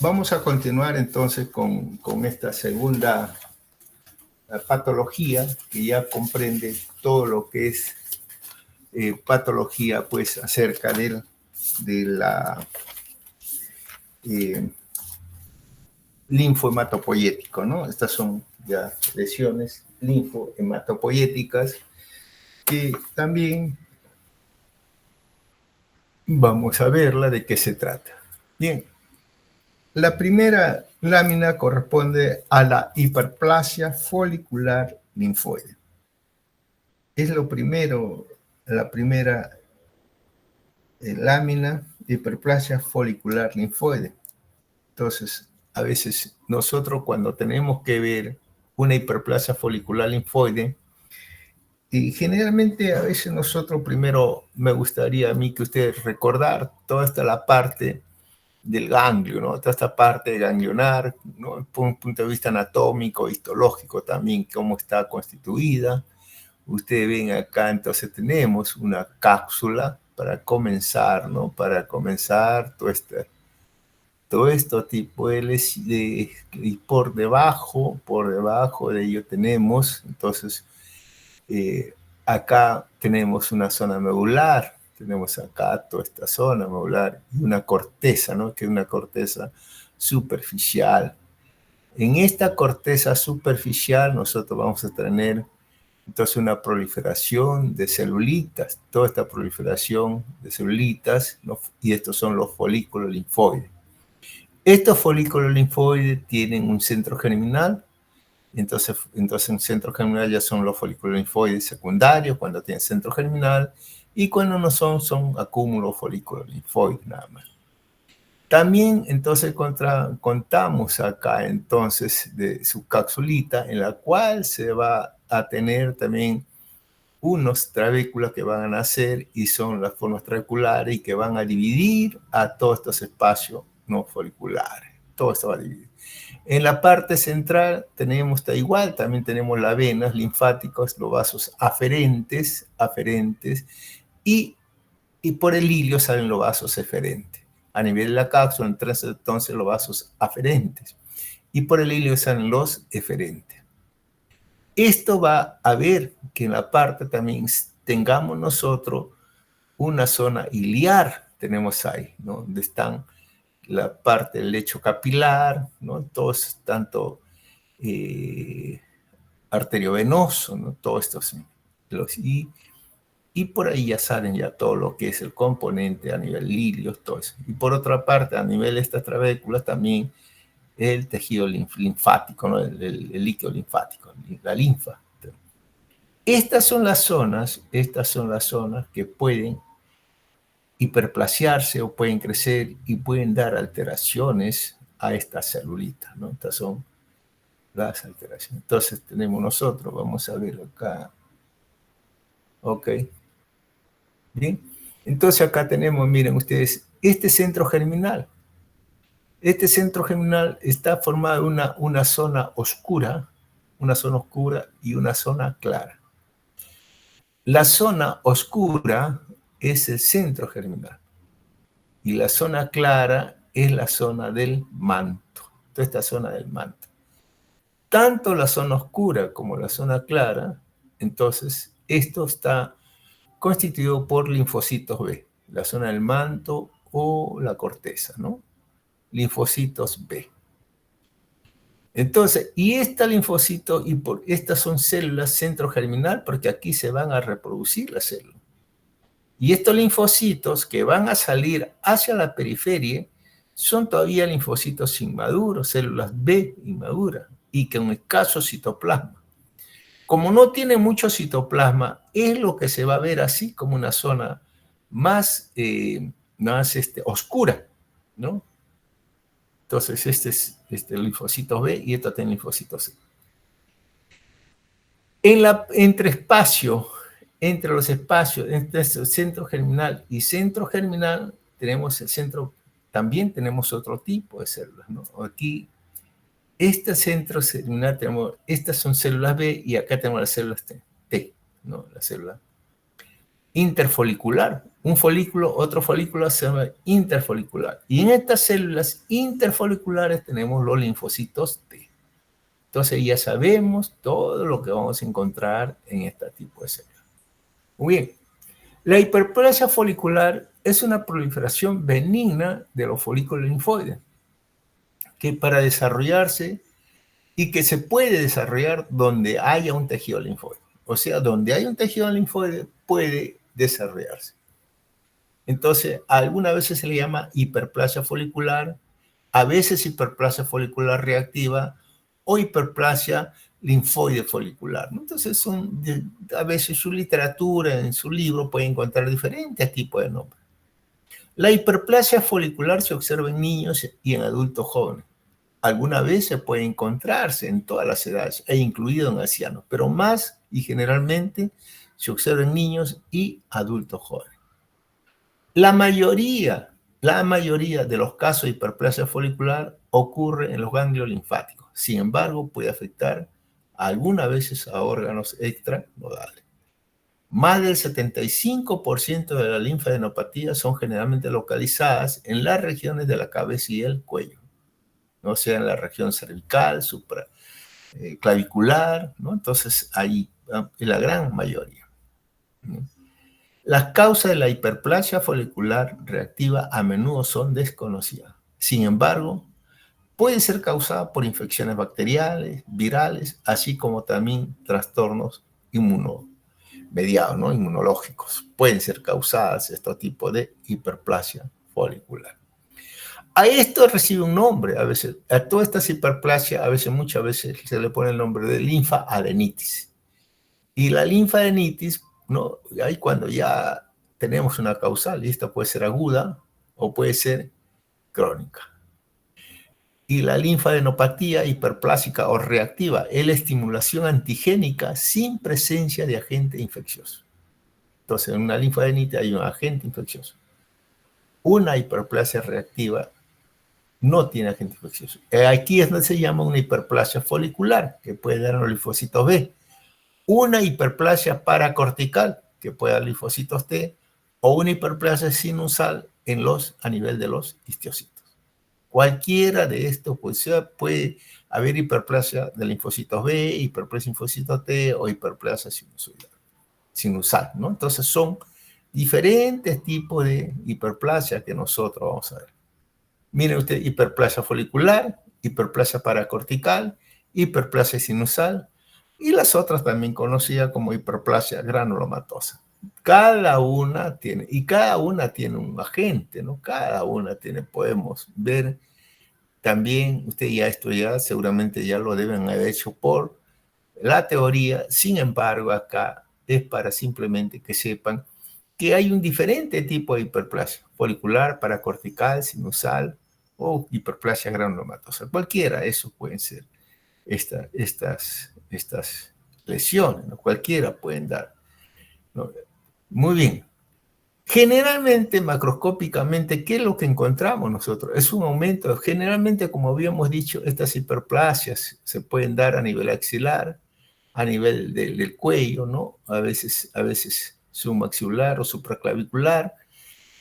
Vamos a continuar entonces con esta segunda patología que ya comprende todo lo que es patología pues acerca de la linfohematopoyético, ¿no? Estas son ya lesiones linfohematopoyéticas que también vamos a verla de qué se trata. Bien, la primera lámina corresponde a la hiperplasia folicular linfoide. Es lo primero, la primera lámina, hiperplasia folicular linfoide. Entonces, a veces nosotros cuando tenemos que ver una hiperplasia folicular linfoide, y generalmente a veces nosotros primero me gustaría a mí que ustedes recordar toda esta la parte del ganglio, ¿no? Toda esta parte ganglionar, ¿no? Por un punto de vista anatómico, histológico también, cómo está constituida. Ustedes ven acá, entonces tenemos una cápsula para comenzar, ¿no? Para comenzar todo esto tipo y por debajo de ello tenemos, entonces, acá tenemos una zona medular, tenemos acá toda esta zona medular y una corteza, ¿no? Que es una corteza superficial. En esta corteza superficial nosotros vamos a tener entonces una proliferación de celulitas, toda esta proliferación de celulitas, ¿no? Y estos son los folículos linfoides. Estos folículos linfoides tienen un centro germinal, entonces un centro germinal ya son los folículos linfoides secundarios cuando tienen centro germinal, y cuando no son acúmulos folículos linfoides nada más. También entonces contamos acá entonces de su capsulita en la cual se va a tener también unos trabéculos que van a nacer y son las formas trabeculares y que van a dividir a todos estos espacios no foliculares. Todo esto va a dividir. En la parte central tenemos, da igual, también tenemos las venas linfáticas, los vasos aferentes y por el hilio salen los vasos eferentes. A nivel de la cápsula, entonces los vasos aferentes y por el hilio salen los eferentes. Esto va a ver que en la parte también tengamos nosotros una zona iliar, tenemos ahí, ¿no? Donde están la parte del lecho capilar, ¿no? Todo es tanto arteriovenoso, ¿no? Todo esto sí. Y por ahí ya salen ya todo lo que es el componente a nivel lilios, todo eso. Y por otra parte, a nivel de estas trabéculas también el tejido linfático, ¿no? El líquido linfático, la linfa. Estas son las zonas que pueden hiperplasiarse o pueden crecer y pueden dar alteraciones a esta celulita, ¿no? Estas son las alteraciones. Entonces tenemos nosotros, vamos a ver acá. Ok. Bien. Entonces acá tenemos, miren ustedes, este centro germinal. Este centro germinal está formado de una zona oscura y una zona clara. La zona oscura es el centro germinal y la zona clara es la zona del manto. Toda esta zona del manto. Tanto la zona oscura como la zona clara, entonces esto está constituido por linfocitos B, la zona del manto o la corteza, ¿no? Linfocitos B. Entonces, y esta linfocito, estas son células centro germinal, porque aquí se van a reproducir las células. Y estos linfocitos que van a salir hacia la periferia son todavía linfocitos inmaduros, células B inmaduras, y con escaso citoplasma. Como no tiene mucho citoplasma, es lo que se va a ver así como una zona más oscura, ¿no? Entonces, este es linfocitos B y esto tiene linfocitos C. Entre los espacios, entre centro germinal y centro germinal, tenemos el centro, también tenemos otro tipo de células, ¿no? Aquí, este centro germinal, estas son células B y acá tenemos las células T, ¿no? La célula. interfolicular. Un folículo, otro folículo se llama interfolicular. Y en estas células interfoliculares tenemos los linfocitos T. Entonces ya sabemos todo lo que vamos a encontrar en este tipo de células. Muy bien. La hiperplasia folicular es una proliferación benigna de los folículos linfoides, que para desarrollarse y que se puede desarrollar donde haya un tejido linfoide. O sea, donde hay un tejido linfoide puede desarrollarse. Entonces, algunas veces se le llama hiperplasia folicular, a veces hiperplasia folicular reactiva o hiperplasia linfoide folicular. Entonces, a veces su literatura, en su libro, puede encontrar diferentes tipos de nombres. La hiperplasia folicular se observa en niños y en adultos jóvenes. Algunas veces puede encontrarse en todas las edades e incluido en ancianos, pero más y generalmente se observa en niños y adultos jóvenes. La mayoría de los casos de hiperplasia folicular ocurre en los ganglios linfáticos. Sin embargo, puede afectar algunas veces a órganos extranodales. Más del 75% de las linfadenopatías son generalmente localizadas en las regiones de la cabeza y el cuello, o sea, en la región cervical, clavicular, ¿no? Entonces, ahí, en la gran mayoría, ¿no? Las causas de la hiperplasia folicular reactiva a menudo son desconocidas. Sin embargo, puede ser causada por infecciones bacteriales, virales, así como también trastornos inmunomediados, ¿no? Inmunológicos. Pueden ser causadas estos tipos de hiperplasia folicular. A esto recibe un nombre, a veces, a todas estas hiperplasias, muchas veces se le pone el nombre de linfaadenitis. Y la linfaadenitis, ¿no? Ahí cuando ya tenemos una causal, y esta puede ser aguda o puede ser crónica. Y la linfadenopatía hiperplásica o reactiva es la estimulación antigénica sin presencia de agente infeccioso. Entonces, en una linfadenite hay un agente infeccioso. Una hiperplasia reactiva no tiene agente infeccioso. Aquí es donde se llama una hiperplasia folicular, que puede dar a los linfocitos B. Una hiperplasia paracortical, que puede dar linfocitos T, o una hiperplasia sinusal a nivel de los histocitos. Cualquiera de estos puede haber hiperplasia de linfocitos B, hiperplasia linfocitos T o hiperplasia sinusal, ¿no? Entonces son diferentes tipos de hiperplasia que nosotros vamos a ver. Miren usted, hiperplasia folicular, hiperplasia paracortical, hiperplasia sinusal y las otras también conocidas como hiperplasia granulomatosa. Cada una tiene un agente, ¿no? Cada una tiene, podemos ver también, usted ya estudiado, seguramente ya lo deben haber hecho por la teoría, sin embargo, acá es para simplemente que sepan que hay un diferente tipo de hiperplasia, folicular, paracortical, sinusal o hiperplasia granulomatosa. Cualquiera de esos pueden ser estas lesiones, ¿no? Cualquiera pueden dar, ¿no? Muy bien. Generalmente, macroscópicamente, ¿qué es lo que encontramos nosotros? Es un aumento. Generalmente, como habíamos dicho, estas hiperplasias se pueden dar a nivel axilar, a nivel del cuello, ¿no? A veces submaxilar o supraclavicular,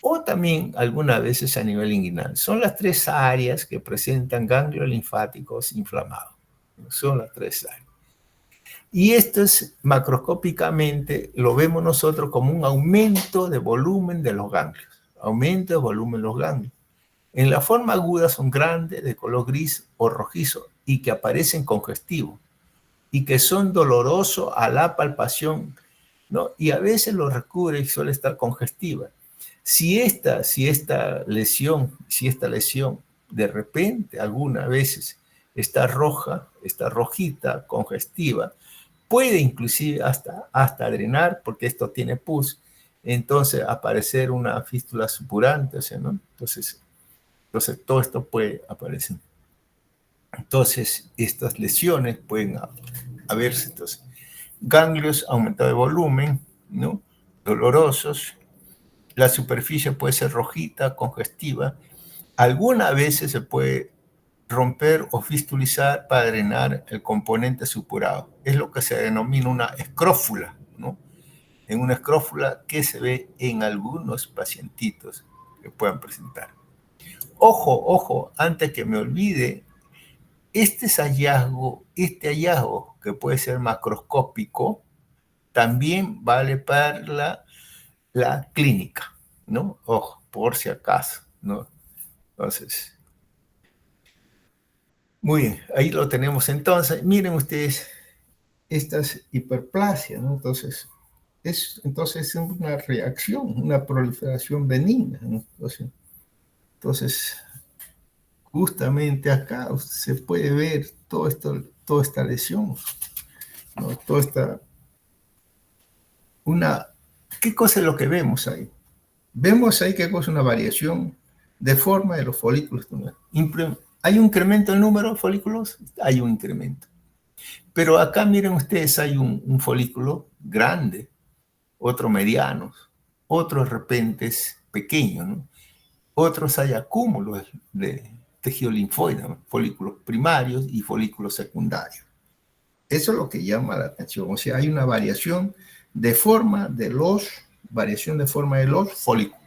o también algunas veces a nivel inguinal. Son las tres áreas que presentan ganglios linfáticos inflamados. Son las tres áreas. Y esto es macroscópicamente, lo vemos nosotros como un aumento de volumen de los ganglios. Aumento de volumen de los ganglios. En la forma aguda son grandes, de color gris o rojizo, y que aparecen congestivos, y que son dolorosos a la palpación, ¿no? Y a veces lo recubre y suele estar congestiva. Si esta lesión de repente, algunas veces, está roja, está rojita, congestiva, puede inclusive hasta drenar, porque esto tiene pus, entonces aparecer una fístula supurante, o sea, ¿no? Entonces todo esto puede aparecer. Entonces, estas lesiones pueden haberse, entonces, ganglios aumentados de volumen, ¿no? Dolorosos, la superficie puede ser rojita, congestiva, algunas veces se puede romper o fistulizar para drenar el componente supurado. Es lo que se denomina una escrófula, ¿no? en una escrófula que se ve en algunos pacientitos que puedan presentar. Ojo, ojo, antes que me olvide, este hallazgo que puede ser macroscópico, también vale para la clínica, ¿no? Ojo, por si acaso, ¿no? Entonces, muy bien, ahí lo tenemos entonces. Miren ustedes estas hiperplasias, ¿no? Entonces es una reacción, una proliferación benigna, ¿no? Entonces, justamente acá se puede ver todo esto, toda esta lesión, ¿no? ¿Qué cosa es lo que vemos ahí? Vemos ahí que es una variación de forma de los folículos. ¿Hay un incremento en el número de folículos? Hay un incremento. Pero acá miren ustedes, hay un folículo grande, otros medianos, otros de repente pequeños, ¿no? Otros hay acúmulos de tejido linfoide, ¿no? Folículos primarios y folículos secundarios. Eso es lo que llama la atención. O sea, hay una variación de forma de los folículos,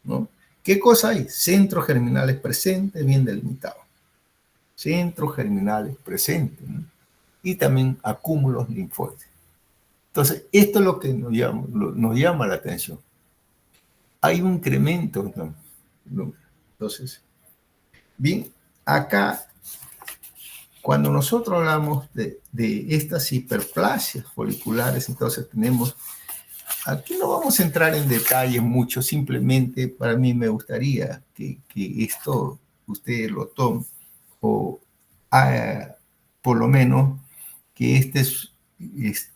¿no? ¿Qué cosa hay? Centros germinales presentes, bien delimitados. Centros germinales presentes, ¿no? Y también acúmulos linfoides. Entonces, esto es lo que nos llama la atención. Hay un incremento, ¿no? Entonces, bien, acá, cuando nosotros hablamos de estas hiperplasias foliculares, entonces tenemos, aquí no vamos a entrar en detalles mucho, simplemente para mí me gustaría que esto ustedes lo tomen, o por lo menos que este es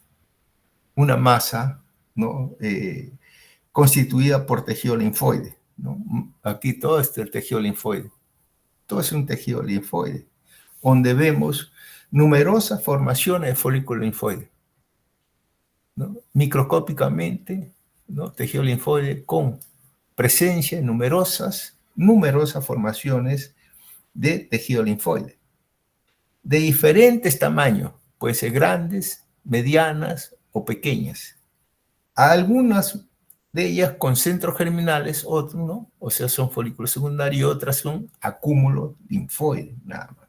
una masa, ¿no? Constituida por tejido linfoide, ¿no? Aquí todo es el tejido linfoide. Todo es un tejido linfoide, donde vemos numerosas formaciones de folículo linfoide, ¿no? Microscópicamente, ¿no? Tejido linfoide con presencia de numerosas formaciones de tejido linfoide, de diferentes tamaños, puede ser grandes, medianas o pequeñas. Algunas de ellas con centros germinales, otros no, o sea, son folículos secundarios y otras son acúmulos linfoides, nada más.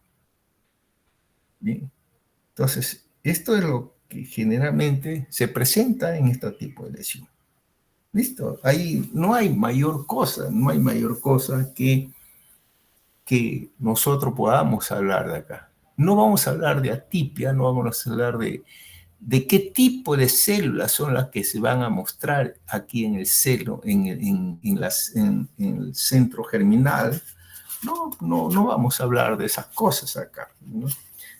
Bien, entonces, esto es lo que generalmente se presenta en este tipo de lesión. ¿Listo? Ahí no hay mayor cosa, que nosotros podamos hablar de acá. No vamos a hablar de atipia, no vamos a hablar de qué tipo de células son las que se van a mostrar aquí en el celo, en el centro germinal. No vamos a hablar de esas cosas acá, ¿no?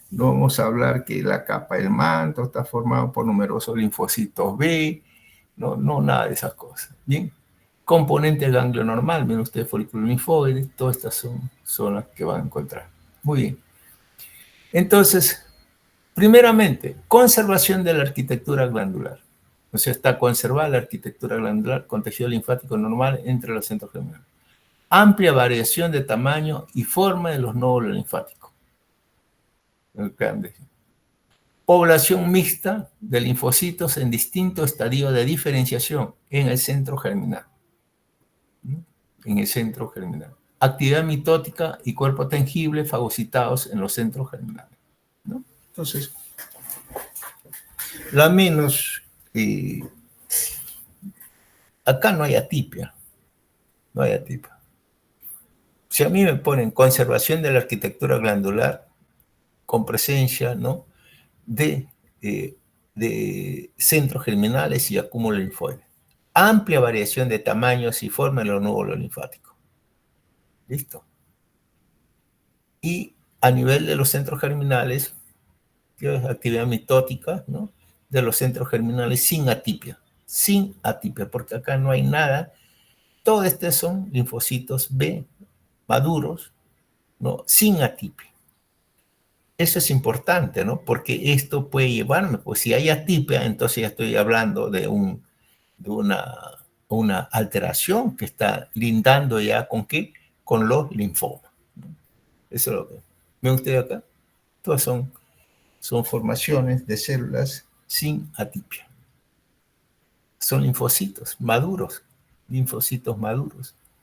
No vamos a hablar que la capa del manto está formada por numerosos linfocitos B, no nada de esas cosas. Bien, componente del ganglio normal, miren ustedes, folículo linfoide, todas estas son las que van a encontrar. Muy bien. Entonces, primeramente, conservación de la arquitectura glandular. O sea, está conservada la arquitectura glandular con tejido linfático normal entre los centros germinales. Amplia variación de tamaño y forma de los nódulos linfáticos. Población mixta de linfocitos en distintos estadios de diferenciación en el centro germinal. En el centro germinal. Actividad mitótica y cuerpo tangible fagocitados en los centros germinales, ¿no? Entonces, la menos, acá no hay atipia, no hay atipia. Si a mí me ponen conservación de la arquitectura glandular con presencia, ¿no? de centros germinales y acúmulo linfoide. Amplia variación de tamaños y forma de los nódulos linfáticos. ¿Listo? Y a nivel de los centros germinales, que es actividad mitótica, ¿no? De los centros germinales sin atipia, porque acá no hay nada. Todos estos son linfocitos B maduros, ¿no? Sin atipia. Eso es importante, ¿no? Porque esto puede llevarme, pues si hay atipia, entonces ya estoy hablando de una alteración que está lindando ya con ¿qué? Con los linfomas. Eso es lo que ven ustedes acá. Todas son formaciones de células sin atipia. son linfocitos maduros,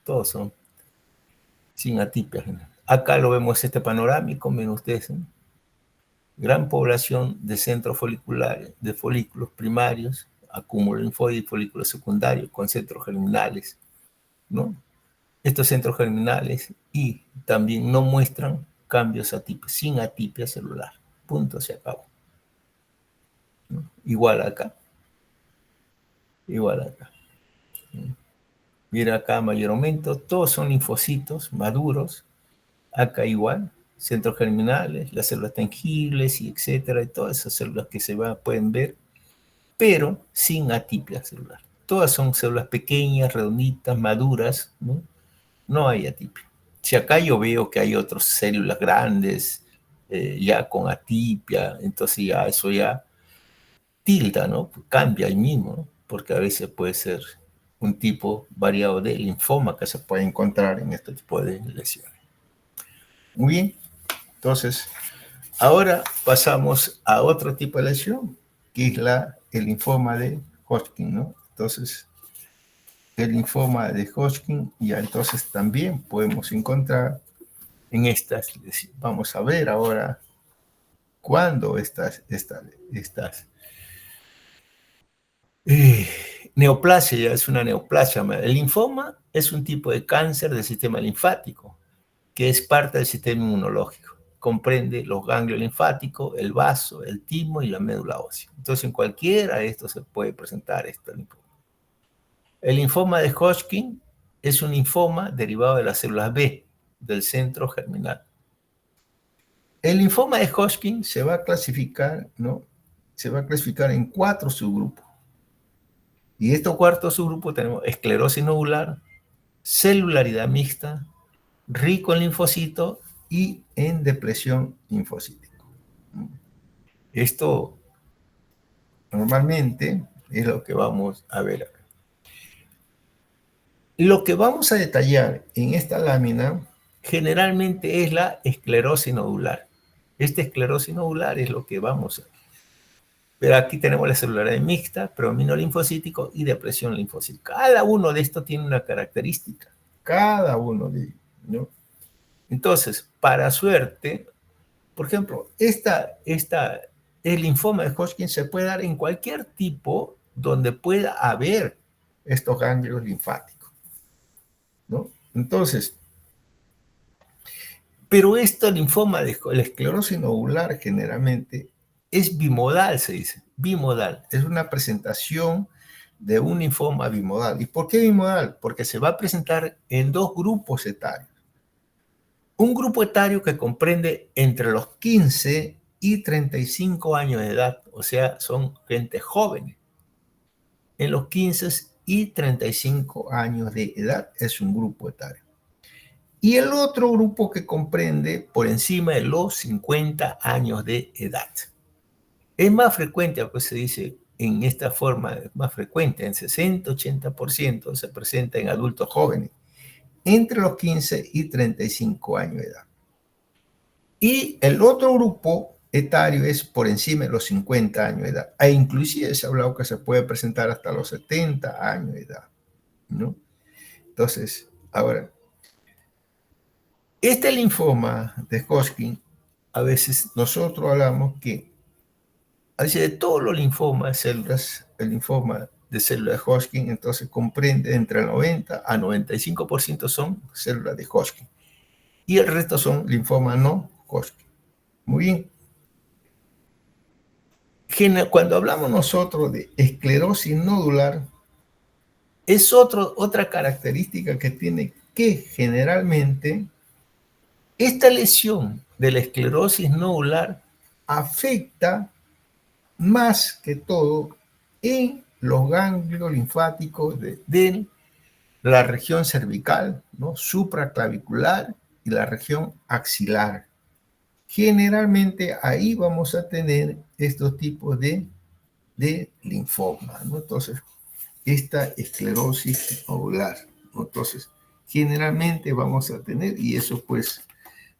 todos son sin atipia. Acá lo vemos este panorámico, ven ustedes, ¿no? Gran población de centros foliculares, de folículos primarios, acúmulo linfoide y folículos secundarios con centros germinales, ¿no? Estos centros germinales y también no muestran cambios atípicos, sin atipia celular. Punto, se acabó. ¿No? Igual acá. Mira acá mayor aumento, todos son linfocitos maduros. Acá igual, centros germinales, las células tangibles y etcétera, y todas esas células que pueden ver, pero sin atipia celular. Todas son células pequeñas, redonditas, maduras, ¿no? No hay atipia. Si acá yo veo que hay otras células grandes, ya con atipia, entonces ya eso ya tilda, ¿no? Cambia ahí mismo, ¿no? Porque a veces puede ser un tipo variado de linfoma que se puede encontrar en este tipo de lesiones. Muy bien, entonces, ahora pasamos a otro tipo de lesión, que es el linfoma de Hodgkin, ¿no? Entonces, el linfoma de Hodgkin, ya entonces también podemos encontrar en estas, vamos a ver ahora cuándo neoplasia ya es una neoplasia. El linfoma es un tipo de cáncer del sistema linfático, que es parte del sistema inmunológico. Comprende los ganglios linfáticos, el vaso, el timo y la médula ósea. Entonces, en cualquiera de estos se puede presentar este linfoma. El linfoma de Hodgkin es un linfoma derivado de las células B del centro germinal. El linfoma de Hodgkin se va a clasificar, ¿no? Se va a clasificar en 4 subgrupos. Y estos 4 subgrupos tenemos esclerosis nodular, celularidad mixta, rico en linfocitos y en depresión linfocítica. Esto normalmente es lo que vamos a ver acá. Lo que vamos a detallar en esta lámina generalmente es la esclerosis nodular. Esta esclerosis nodular es lo que vamos a ver. Pero aquí tenemos la celularidad mixta, predominio linfocítico y depresión linfocítica. Cada uno de estos tiene una característica. Cada uno de ellos, ¿no? Entonces, para suerte, por ejemplo, el linfoma de Hodgkin se puede dar en cualquier tipo donde pueda haber estos ganglios linfáticos, ¿no? Entonces, pero este linfoma de la esclerosis nodular generalmente es bimodal, se dice, bimodal. Es una presentación de un linfoma bimodal. ¿Y por qué bimodal? Porque se va a presentar en 2 grupos etarios. Un grupo etario que comprende entre los 15 y 35 años de edad, o sea, son gente joven. En los 15 y 35 años de edad es un grupo etario. Y el otro grupo que comprende por encima de los 50 años de edad. Es más frecuente, pues se dice en esta forma, es más frecuente, en 60-80% se presenta en adultos jóvenes, entre los 15 y 35 años de edad. Y el otro grupo etario es por encima de los 50 años de edad. E inclusive se ha hablado que se puede presentar hasta los 70 años de edad, ¿no? Entonces, ahora, este linfoma de Hodgkin, a veces nosotros hablamos que de todos los linfomas, células, el linfoma de células de Hodgkin, entonces comprende entre el 90 a 95% son células de Hodgkin. Y el resto son linfomas no Hodgkin. Muy bien. Cuando hablamos nosotros de esclerosis nodular, es otra característica que tiene que generalmente esta lesión de la esclerosis nodular afecta más que todo en los ganglios linfáticos de la región cervical, ¿no? Supraclavicular y la región axilar. Generalmente ahí vamos a tener estos tipos de linfoma, ¿no? Entonces, esta esclerosis nodular, ¿no? Entonces, generalmente vamos a tener, y eso pues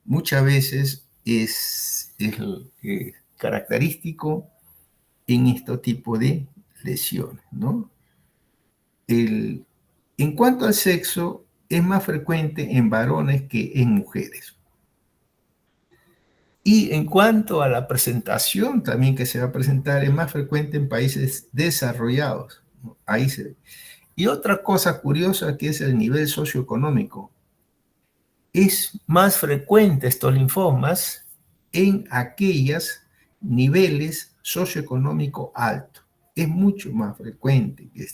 muchas veces es característico en este tipo de lesiones, ¿no? En cuanto al sexo, es más frecuente en varones que en mujeres. Y en cuanto a la presentación también que se va a presentar, es más frecuente en países desarrollados. Ahí se ve. Y otra cosa curiosa que es el nivel socioeconómico. Es más frecuente estos linfomas en aquellos niveles socioeconómicos altos. Es mucho más frecuente que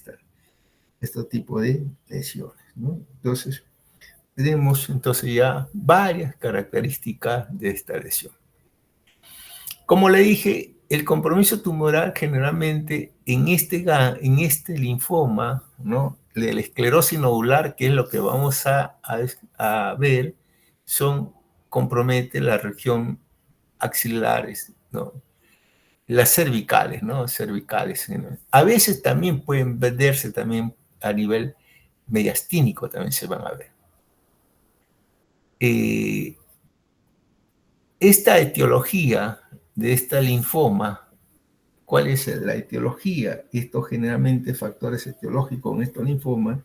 este tipo de lesiones, ¿no? Entonces, tenemos entonces ya varias características de esta lesión. Como le dije, el compromiso tumoral generalmente en este linfoma, ¿no? De la esclerosis nodular, que es lo que vamos a ver, compromete la región axilares, ¿no? Las cervicales, ¿no? Cervicales, ¿no? A veces también pueden verse también a nivel mediastínico, también se van a ver. Esta etiología de esta linfoma, ¿cuál es la etiología? Estos generalmente factores etiológicos en estos linfomas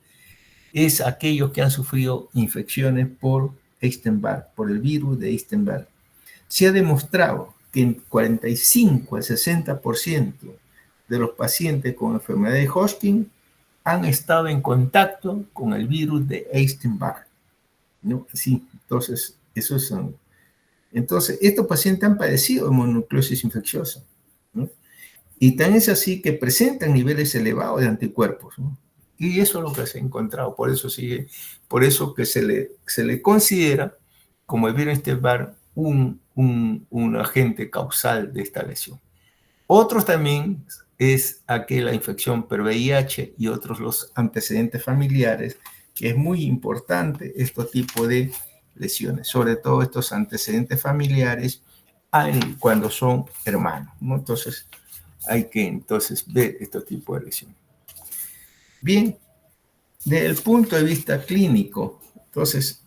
es aquellos que han sufrido infecciones por Epstein-Barr, por el virus de Epstein-Barr. Se ha demostrado que en 45 al 60% de los pacientes con enfermedad de Hodgkin han estado en contacto con el virus de Epstein-Barr, ¿no? Sí, entonces, estos pacientes han padecido de mononucleosis infecciosa, ¿no? Y tan es así que presentan niveles elevados de anticuerpos, ¿no? Y eso es lo que se ha encontrado, por eso que se le considera como el virus Epstein-Barr un agente causal de esta lesión. Otros también es la infección por VIH y otros los antecedentes familiares, que es muy importante este tipo de lesiones, sobre todo estos antecedentes familiares cuando son hermanos, ¿no? Entonces, hay que ver este tipo de lesiones. Bien, desde el punto de vista clínico, entonces,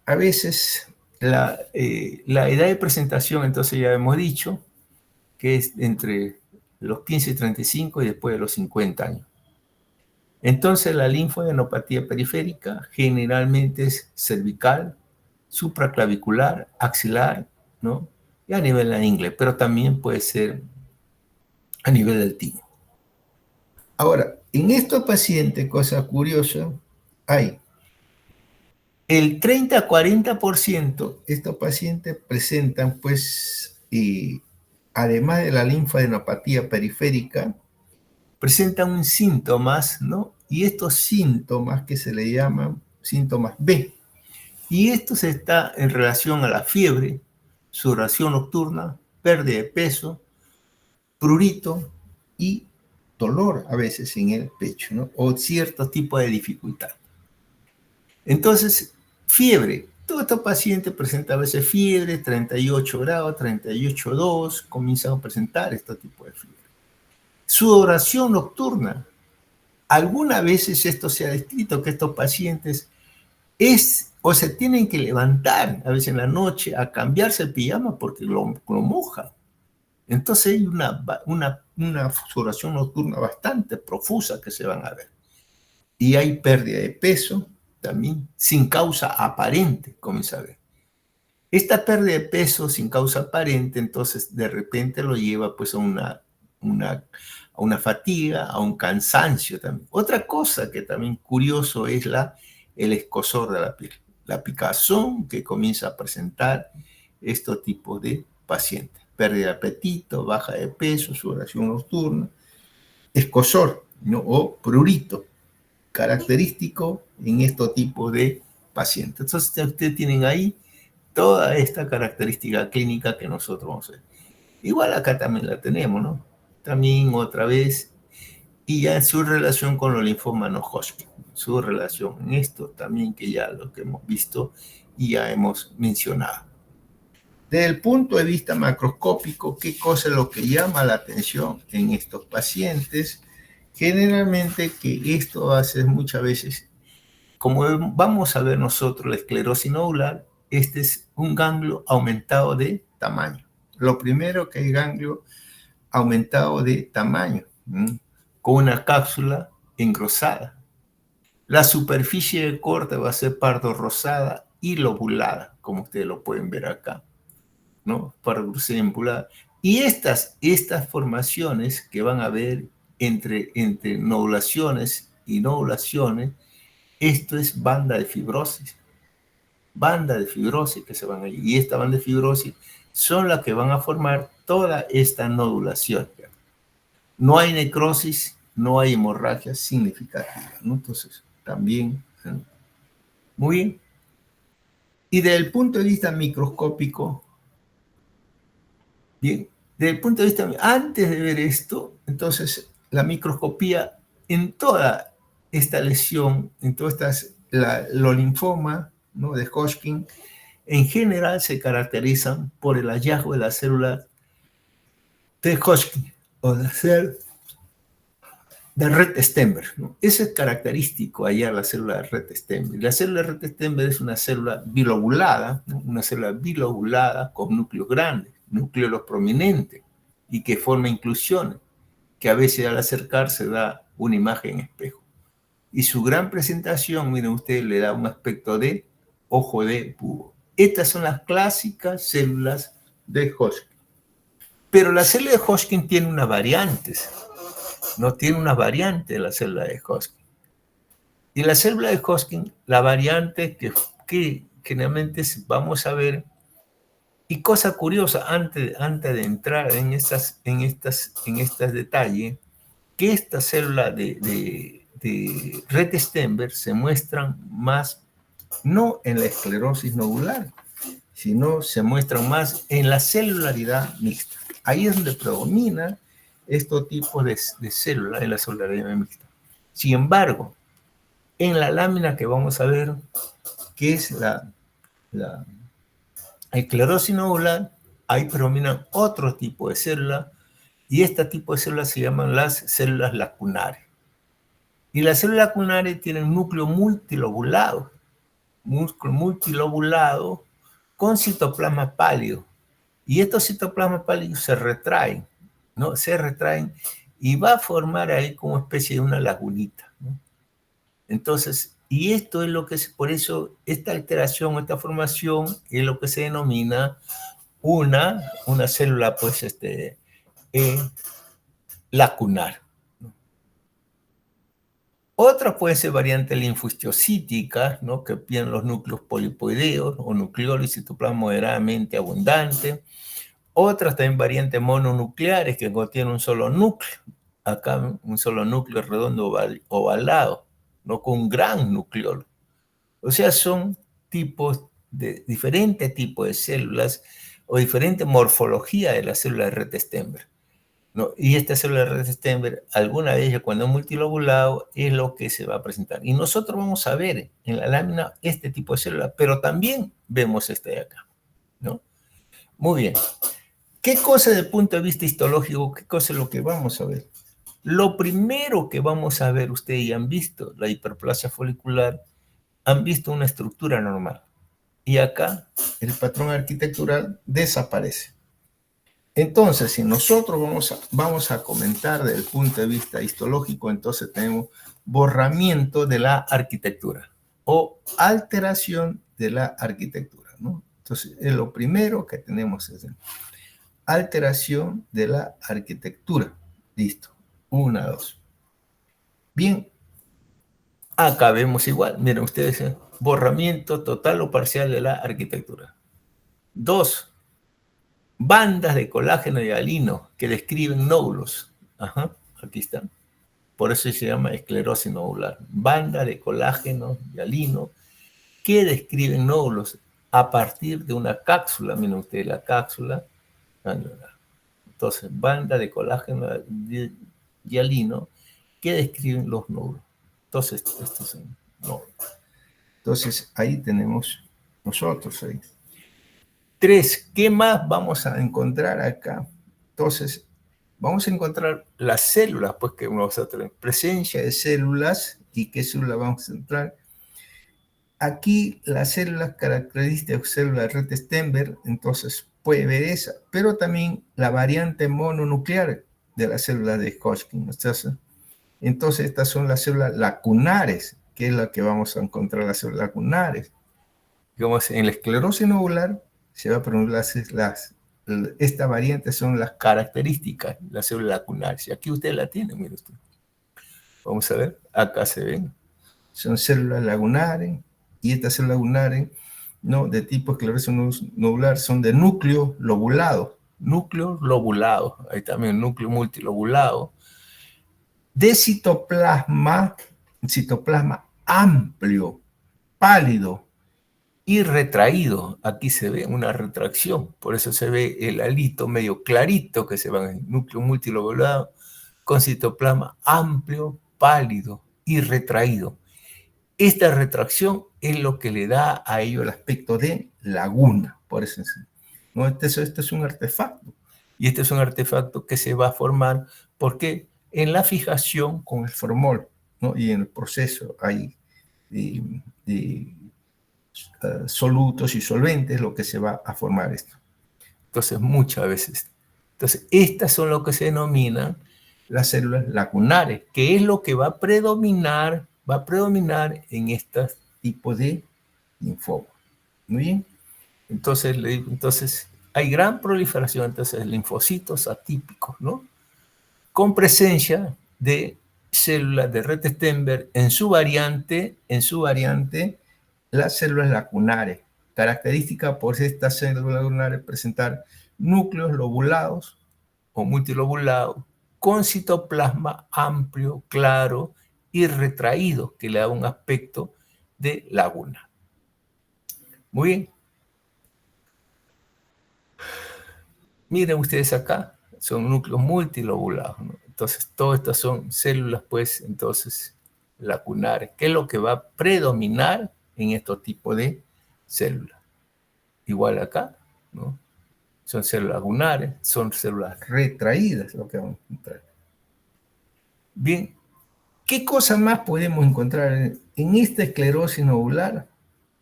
a veces la edad de presentación, entonces ya hemos dicho, que es entre los 15 y 35 y después de los 50 años. Entonces, la linfadenopatía periférica generalmente es cervical, supraclavicular, axilar, ¿no? Y a nivel de la ingle, pero también puede ser a nivel del timo. Ahora, en estos pacientes, cosa curiosa, hay el 30 a 40%, estos pacientes presentan, pues, además de la linfadenopatía periférica, presentan un síntomas, ¿no? Y estos síntomas que se le llaman síntomas B. Y esto está en relación a la fiebre, sudoración nocturna, pérdida de peso, prurito y dolor a veces en el pecho, ¿no? O cierto tipo de dificultad. Entonces, fiebre. Todo este paciente presenta a veces fiebre, 38 grados, 38,2, comienzan a presentar este tipo de fiebre. Sudoración nocturna. Algunas veces esto se ha descrito que estos pacientes o se tienen que levantar a veces en la noche a cambiarse el pijama porque lo moja. Entonces hay una sudoración nocturna bastante profusa que se van a ver. Y hay pérdida de peso también sin causa aparente, comienza a ver. Esta pérdida de peso sin causa aparente, entonces de repente lo lleva pues a una fatiga, a un cansancio también. Otra cosa que también curioso es el escozor de la piel, la picazón que comienza a presentar estos tipos de pacientes. Pérdida de apetito, baja de peso, sudoración nocturna, escozor, ¿no? O prurito, característico en estos tipos de pacientes. Entonces ustedes tienen ahí toda esta característica clínica que nosotros vamos a ver. Igual acá también la tenemos, ¿no? También otra vez, y ya en su relación con los linfomas no Hodgkin, su relación en esto también que ya lo que hemos visto y ya hemos mencionado. Desde el punto de vista macroscópico, ¿qué cosa es lo que llama la atención en estos pacientes? Generalmente que esto hace muchas veces, como vamos a ver nosotros la esclerosis nodular, este es un ganglio aumentado de tamaño. Lo primero que hay ganglio aumentado de tamaño, con una cápsula engrosada. La superficie de corte va a ser pardo rosada y lobulada, como ustedes lo pueden ver acá, ¿no? Pardo rosada y lobulada. Y estas formaciones que van a ver entre nodulaciones y nodulaciones, esto es banda de fibrosis. Banda de fibrosis que se van a ir. Y esta banda de fibrosis son las que van a formar toda esta nodulación. No hay necrosis, no hay hemorragia significativa, ¿no? Entonces, también, muy bien. Y desde el punto de vista microscópico, bien, desde el punto de vista, antes de ver esto, entonces, la microscopía en toda esta lesión, en todas estas, los linfomas, ¿no?, de Hodgkin, en general se caracterizan por el hallazgo de la célula de Hodgkin, o de ser de Rett-Steinberg, ¿no? Ese es característico hallar la célula de Rett-Steinberg. La célula de Rett-Steinberg es una célula bilobulada, ¿no?, una célula bilobulada con núcleos grandes, núcleos prominentes, y que forma inclusiones, que a veces al acercarse da una imagen en espejo. Y su gran presentación, miren ustedes, le da un aspecto de ojo de búho. Estas son las clásicas células de Hodgkin. Pero la célula de Hodgkin tiene unas variantes. No tiene una variante de la célula de Hodgkin. Y la célula de Hodgkin, la variante que generalmente vamos a ver, y cosa curiosa, antes de entrar en estos detalles, que esta célula de Rett-Steinberg se muestran más, no en la esclerosis nodular, sino se muestran más en la celularidad mixta. Ahí es donde predomina estos tipos de células en la celularidad mixta. Sin embargo, en la lámina que vamos a ver, que es la esclerosis nodular, ahí predominan otro tipo de células, y este tipo de células se llaman las células lacunares. Y las células lacunares tienen un núcleo multilobulado, con citoplasma pálido. Y estos citoplasmas pálidos se retraen, ¿no? Se retraen y va a formar ahí como especie de una lagunita, ¿no? Entonces, y esto es lo que por eso esta alteración, esta formación es lo que se denomina una célula, pues, lacunar. Otras pueden ser variantes linfohistiocyticas, ¿no?, que tienen los núcleos polipoideos o nucleolos y citoplasma moderadamente abundante. Otras también variantes mononucleares que contienen un solo núcleo. Acá un solo núcleo redondo ovalado, no con un gran nucleolo. O sea, son diferentes tipos de células o diferente morfología de la célula de Rett-Steinberg, ¿no? Y esta célula de Rett-Steinberg, alguna de ellas cuando es multilobulado, es lo que se va a presentar. Y nosotros vamos a ver en la lámina este tipo de célula, pero también vemos este de acá, ¿no? Muy bien. ¿Qué cosa desde el punto de vista histológico, qué cosa es lo que vamos a ver? Lo primero que vamos a ver, ustedes ya han visto la hiperplasia folicular, han visto una estructura normal. Y acá el patrón arquitectural desaparece. Entonces, si nosotros vamos a comentar desde el punto de vista histológico, entonces tenemos borramiento de la arquitectura o alteración de la arquitectura, ¿no? Entonces, lo primero que tenemos es alteración de la arquitectura. Listo. 1, 2. Bien. Acá vemos igual. Miren ustedes, borramiento total o parcial de la arquitectura. 2. Bandas de colágeno y hialino que describen nódulos. Ajá, aquí están. Por eso se llama esclerosis nodular. Banda de colágeno y hialino que describen nódulos a partir de una cápsula. Miren ustedes la cápsula. Entonces, banda de colágeno y hialino que describen los nódulos. Entonces, estos son nódulos. Entonces, ahí tenemos nosotros. Ahí. 3, ¿qué más vamos a encontrar acá? Entonces, vamos a encontrar las células, pues que vamos a tener presencia de células. ¿Y qué célula vamos a encontrar? Aquí las células características de célula de Rett-Steinberg, entonces puede ver esa, pero también la variante mononuclear de la célula de Hodgkin. Entonces estas son las células lacunares que es la que vamos a encontrar las células lacunares. Digamos, en la esclerosis nodular se va a preguntar esta variante son las características de las células lacunares. Y aquí usted la tiene, mire usted. Vamos a ver, acá se ven. Son células lagunares, y estas células lagunares, ¿no?, de tipo esclerosis nodular son de núcleo lobulado. Núcleo lobulado, ahí también núcleo multilobulado. De citoplasma amplio, pálido y retraído. Aquí se ve una retracción, por eso se ve el halito medio clarito que se va en el núcleo multilobulado con citoplasma amplio, pálido y retraído. Esta retracción es lo que le da a ello el aspecto de laguna, por eso ¿no? Este es un artefacto, y este es un artefacto que se va a formar porque en la fijación con el formol, ¿no?, y en el proceso hay solutos y solventes lo que se va a formar esto. Entonces, muchas veces. Entonces, estas son lo que se denominan las células lacunares, que es lo que va a predominar en estos tipos de linfoma. Muy bien. Entonces, hay gran proliferación entonces, de linfocitos atípicos, ¿no?, con presencia de células de Rett-Steinberg en su variante, las células lacunares, característica por estas células lacunares presentar núcleos lobulados o multilobulados con citoplasma amplio, claro y retraído, que le da un aspecto de laguna. Muy bien. Miren ustedes acá, son núcleos multilobulados, ¿no? Entonces, todas estas son células, pues, entonces, lacunares. ¿Qué es lo que va a predominar en estos tipos de células? Igual acá, ¿no? Son células lacunares, son células retraídas, lo que vamos a encontrar. Bien, ¿qué cosa más podemos encontrar en esta esclerosis nodular?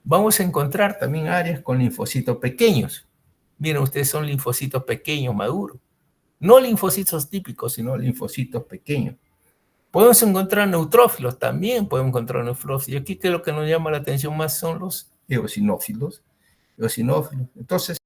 Vamos a encontrar también áreas con linfocitos pequeños. Miren, ustedes son linfocitos pequeños maduros. No linfocitos típicos, sino linfocitos pequeños. Podemos encontrar neutrófilos, también podemos encontrar neutrófilos. Y aquí que lo que nos llama la atención más son los eosinófilos. Entonces,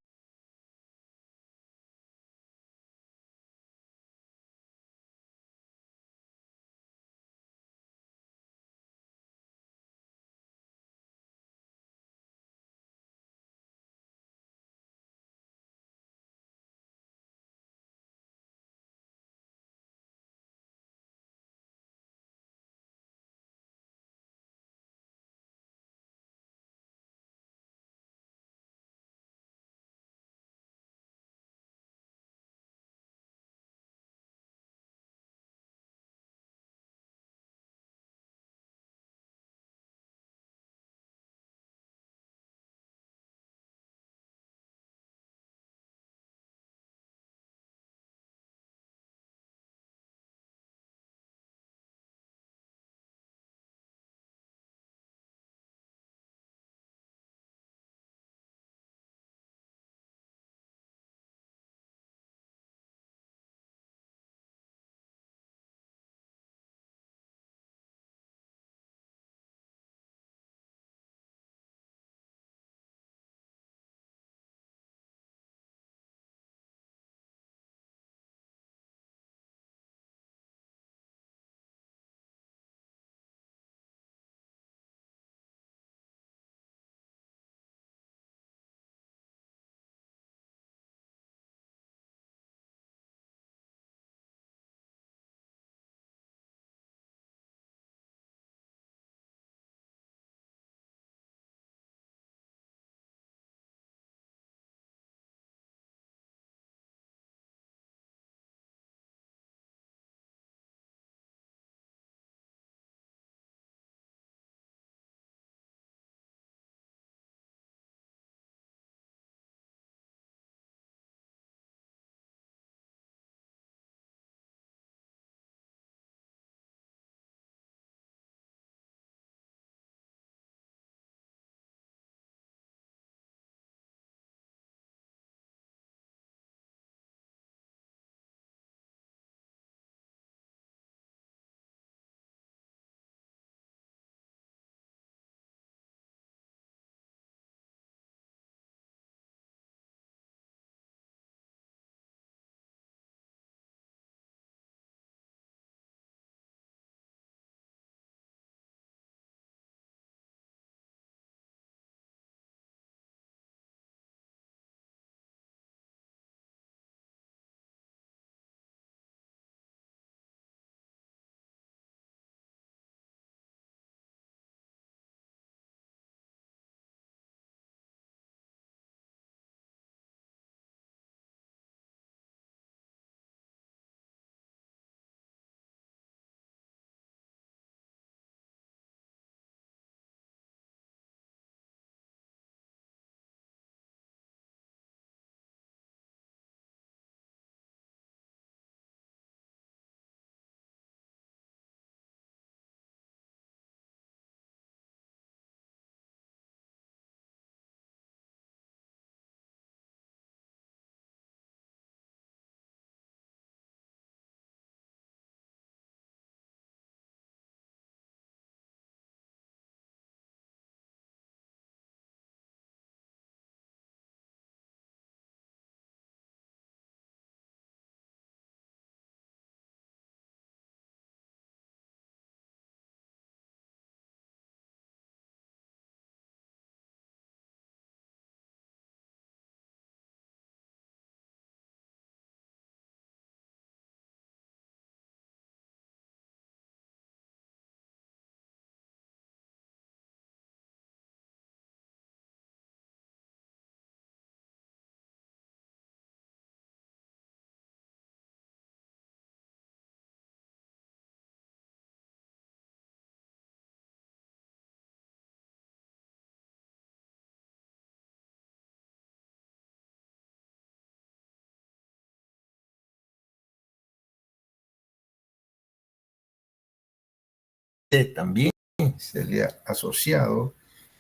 también se le ha asociado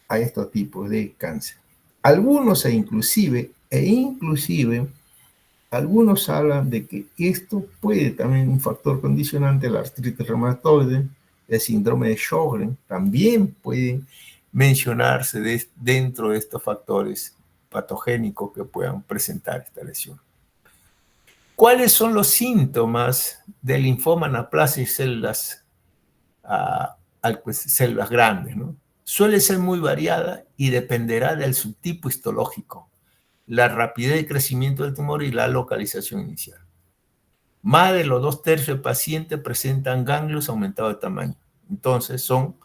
a estos tipos de cáncer. Algunos inclusive, algunos hablan de que esto puede también un factor condicionante, la artritis reumatoide, el síndrome de Sjögren, también pueden mencionarse dentro de estos factores patogénicos que puedan presentar esta lesión. ¿Cuáles son los síntomas del linfoma anaplásico y células grandes, ¿no? Suele ser muy variada y dependerá del subtipo histológico, la rapidez de crecimiento del tumor y la localización inicial. Más de los 2/3 de pacientes presentan ganglios aumentados de tamaño. Entonces son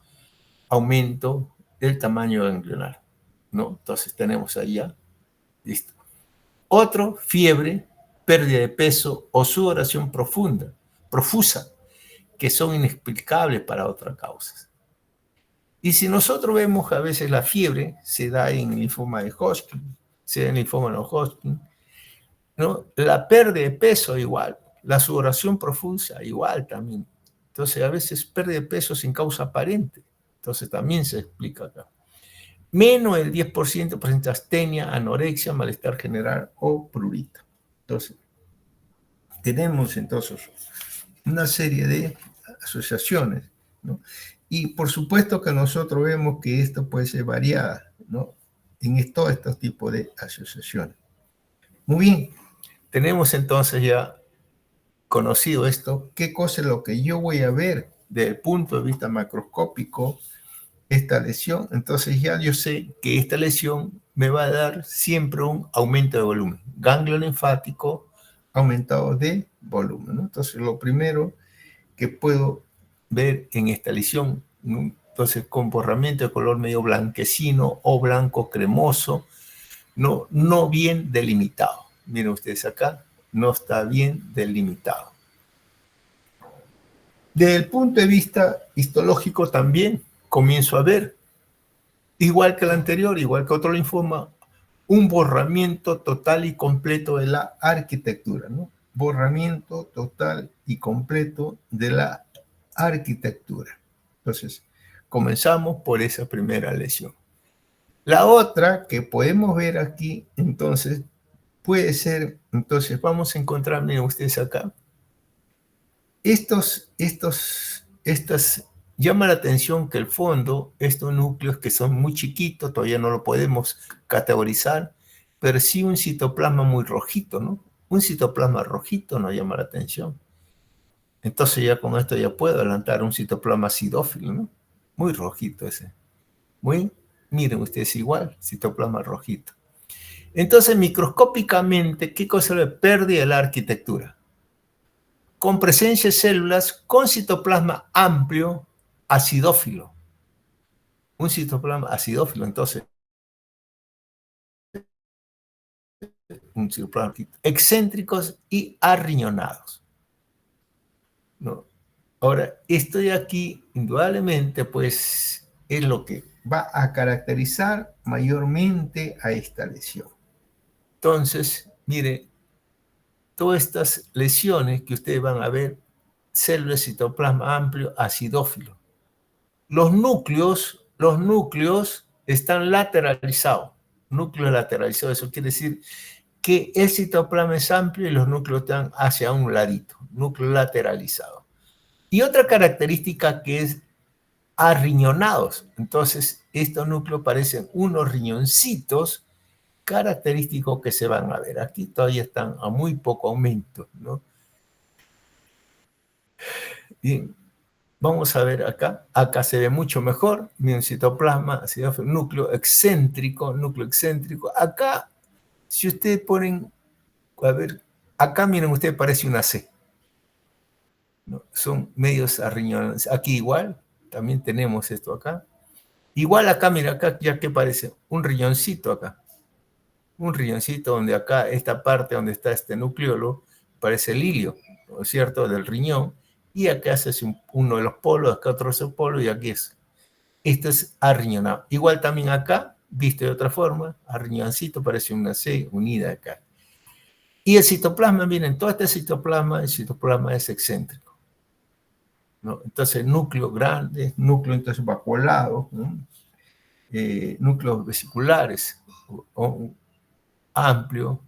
aumento del tamaño ganglionar, ¿no? Entonces tenemos ahí ya, listo. Otro, fiebre, pérdida de peso o sudoración profusa, que son inexplicables para otras causas. Y si nosotros vemos que a veces la fiebre se da en el linfoma de Hodgkin, se da en el linfoma de Hodgkin, ¿no? La pérdida de peso igual, la sudoración profusa igual también. Entonces a veces pérdida de peso sin causa aparente, entonces también se explica acá. Menos del 10% presenta astenia, anorexia, malestar general o prurito. Entonces, tenemos entonces una serie de asociaciones, ¿no? Y por supuesto que nosotros vemos que esto puede ser variada, ¿no? En todos estos tipos de asociaciones. Muy bien, tenemos entonces ya conocido esto. ¿Qué cosa es lo que yo voy a ver desde el punto de vista macroscópico esta lesión? Entonces ya yo sé que esta lesión me va a dar siempre un aumento de volumen. Ganglio linfático aumentado de volumen, ¿no? Entonces lo primero que puedo ver en esta lesión, ¿no? Entonces con borramiento de color medio blanquecino o blanco cremoso, no bien delimitado. Miren ustedes acá, no está bien delimitado. Desde el punto de vista histológico también comienzo a ver, igual que el anterior, igual que otro linfoma, un borramiento total y completo de la arquitectura, ¿no? Borramiento total y completo de la arquitectura. Entonces, comenzamos por esa primera lesión. La otra que podemos ver aquí, entonces, puede ser, entonces vamos a encontrar, miren ustedes acá, llama la atención que el fondo, estos núcleos que son muy chiquitos, todavía no lo podemos categorizar, pero sí un citoplasma muy rojito, ¿no? Un citoplasma rojito nos llama la atención. Entonces ya con esto ya puedo adelantar un citoplasma acidófilo, ¿no? Muy rojito ese. Miren ustedes igual, citoplasma rojito. Entonces microscópicamente, ¿qué cosa le pérdida de la arquitectura? Con presencia de células con citoplasma amplio acidófilo. Un citoplasma acidófilo, entonces, un citoplasma excéntricos y arriñonados, ¿no? Ahora, esto de aquí, indudablemente, pues, es lo que va a caracterizar mayormente a esta lesión. Entonces, mire, todas estas lesiones que ustedes van a ver, células de citoplasma amplio acidófilo. Los núcleos están lateralizados. Núcleo lateralizado, eso quiere decir que el citoplasma es amplio y los núcleos están hacia un ladito, núcleo lateralizado. Y otra característica que es arriñonados. Entonces, estos núcleos parecen unos riñoncitos característicos que se van a ver. Aquí todavía están a muy poco aumento, ¿no? Bien. Vamos a ver acá. Acá se ve mucho mejor. Miren, citoplasma, núcleo excéntrico, Acá, si ustedes ponen, a ver, acá miren ustedes, parece una C, ¿no? Son medios arriñonados. Aquí igual, también tenemos esto acá. Igual acá, mira, acá ya que parece un riñoncito acá. Un riñoncito donde acá, esta parte donde está este nucleolo, parece el hilio, ¿no es cierto?, del riñón. Y acá se hace uno de los polos, acá otro es el polo y aquí es. Esto es arriñonado. Igual también acá, visto de otra forma, arriñoncito parece una C unida acá. Y el citoplasma, miren, todo este citoplasma, el citoplasma es excéntrico, ¿no? Entonces, núcleo grande, núcleo entonces vacuolado, ¿no? Núcleos vesiculares, amplio,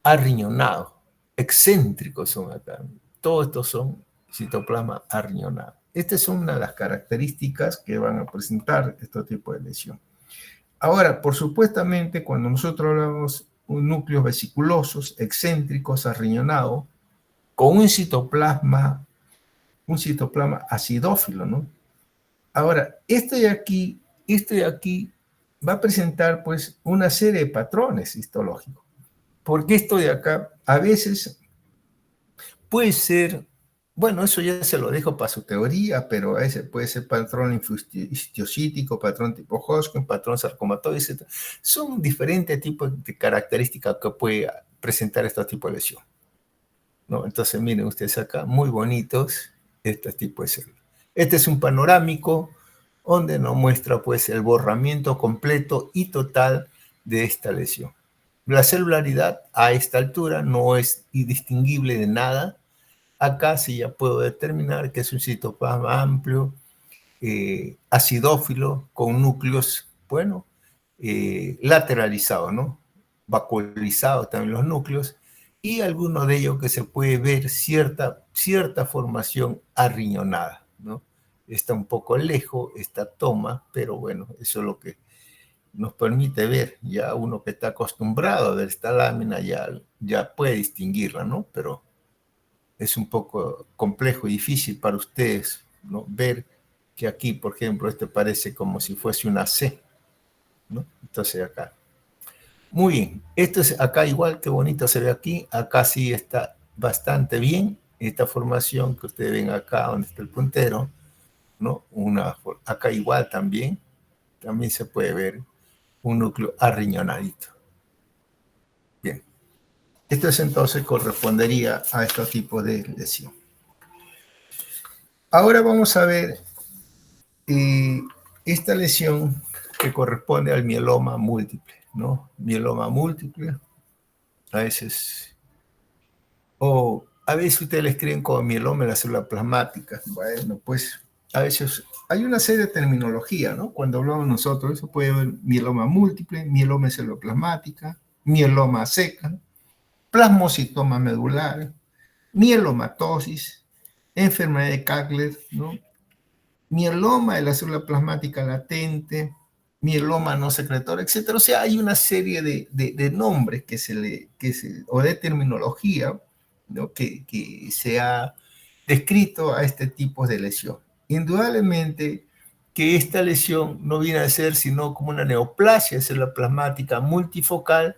arriñonado, excéntricos son acá. Todos estos son citoplasma arriñonado. Estas son una de las características que van a presentar este tipo de lesión. Ahora, por supuestamente, cuando nosotros hablamos de núcleos vesiculosos, excéntricos, arriñonados, con un citoplasma acidófilo, ¿no? Ahora, esto de aquí va a presentar pues una serie de patrones histológicos. Porque esto de acá a veces puede ser, bueno, eso ya se lo dejo para su teoría, pero a veces puede ser patrón histiocítico, patrón tipo Hodgkin, patrón sarcomatoide, etc. Son diferentes tipos de características que puede presentar este tipo de lesión, ¿no? Entonces, miren ustedes acá, muy bonitos este tipo de células. Este es un panorámico donde nos muestra pues el borramiento completo y total de esta lesión. La celularidad a esta altura no es indistinguible de nada. Acá sí ya puedo determinar que es un citoplasma amplio, acidófilo, con núcleos, bueno, lateralizados, ¿no? Vacuolizados también los núcleos, y alguno de ellos que se puede ver cierta formación arriñonada, ¿no? Está un poco lejos esta toma, pero bueno, eso es lo que nos permite ver. Ya uno que está acostumbrado a ver esta lámina ya puede distinguirla, ¿no? Pero es un poco complejo y difícil para ustedes, ¿no? Ver que aquí, por ejemplo, este parece como si fuese una C, ¿no? Entonces acá. Muy bien. Esto es acá igual, qué bonito se ve aquí. Acá sí está bastante bien. Esta formación que ustedes ven acá, donde está el puntero, ¿no? Acá igual también se puede ver un núcleo arriñonadito. Bien. Esto entonces correspondería a este tipo de lesión. Ahora vamos a ver esta lesión que corresponde al mieloma múltiple, ¿no? Mieloma múltiple, a veces, o a veces ustedes le escriben como mieloma en la célula plasmática. Bueno, pues a veces hay una serie de terminología, ¿no? Cuando hablamos nosotros, eso puede haber mieloma múltiple, mieloma en célula plasmática, mieloma seca, plasmocitoma medular, mielomatosis, enfermedad de Kagler, ¿no? Mieloma de la célula plasmática latente, mieloma no secretor, etc. O sea, hay una serie de nombres o de terminología, ¿no? que se ha descrito a este tipo de lesión. Indudablemente que esta lesión no viene a ser sino como una neoplasia de célula plasmática multifocal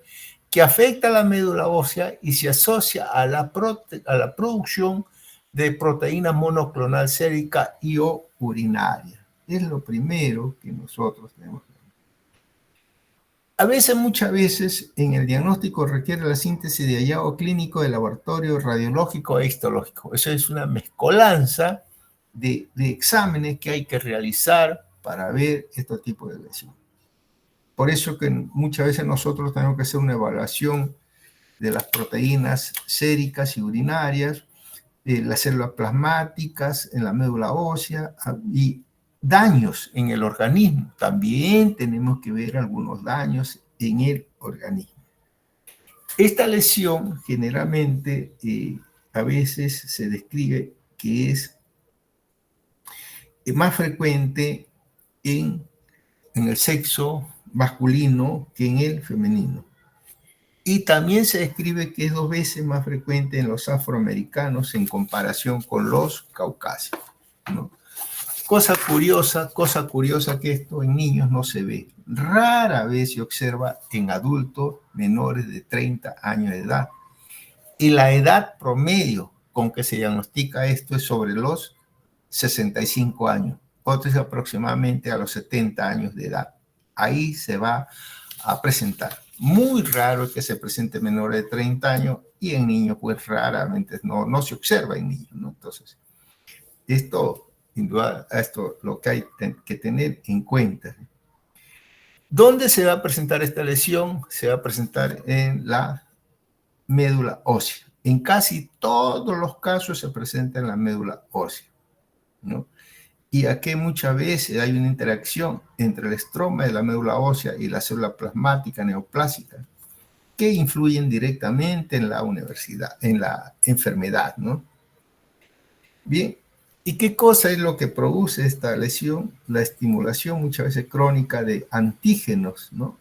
que afecta a la médula ósea y se asocia a la producción de proteína monoclonal sérica y o urinaria. Es lo primero que nosotros tenemos. Muchas veces, en el diagnóstico requiere la síntesis de hallazgo clínico de laboratorio radiológico e histológico. Eso es una mezcolanza de exámenes que hay que realizar para ver este tipo de lesión. Por eso que muchas veces nosotros tenemos que hacer una evaluación de las proteínas séricas y urinarias, las células plasmáticas en la médula ósea y daños en el organismo. También tenemos que ver algunos daños en el organismo. Esta lesión generalmente a veces se describe que es más frecuente en el sexo masculino que en el femenino. Y también se describe que es 2 veces más frecuente en los afroamericanos en comparación con los caucásicos, ¿no? Cosa curiosa que esto en niños no se ve. Rara vez se observa en adultos menores de 30 años de edad. Y la edad promedio con que se diagnostica esto es sobre los 65 años. Otros aproximadamente a los 70 años de edad. Ahí se va a presentar. Muy raro que se presente menor de 30 años y en niños pues raramente no se observa en niños, ¿no? Entonces, esto lo que hay que tener en cuenta. ¿Dónde se va a presentar esta lesión? Se va a presentar en la médula ósea. En casi todos los casos se presenta en la médula ósea. ¿no? Y aquí muchas veces hay una interacción entre el estroma de la médula ósea y la célula plasmática neoplásica que influyen directamente en en la enfermedad, ¿no? Bien, ¿y qué cosa es lo que produce esta lesión? La estimulación muchas veces crónica de antígenos, ¿no?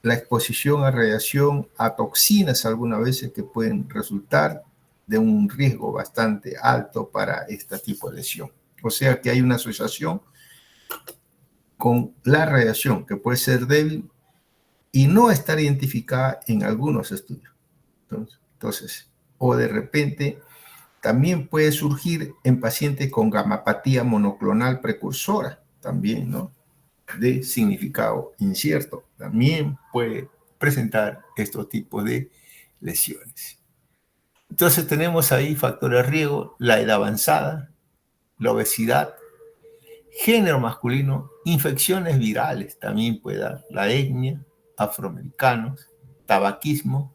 La exposición a radiación, a toxinas algunas veces que pueden resultar de un riesgo bastante alto para este tipo de lesión. O sea que hay una asociación con la radiación que puede ser débil y no estar identificada en algunos estudios. Entonces, o de repente también puede surgir en pacientes con gamapatía monoclonal precursora, también, ¿no? De significado incierto. También puede presentar estos tipos de lesiones. Entonces tenemos ahí factores de riesgo, la edad avanzada, la obesidad, género masculino, infecciones virales, también puede dar la etnia, afroamericanos, tabaquismo,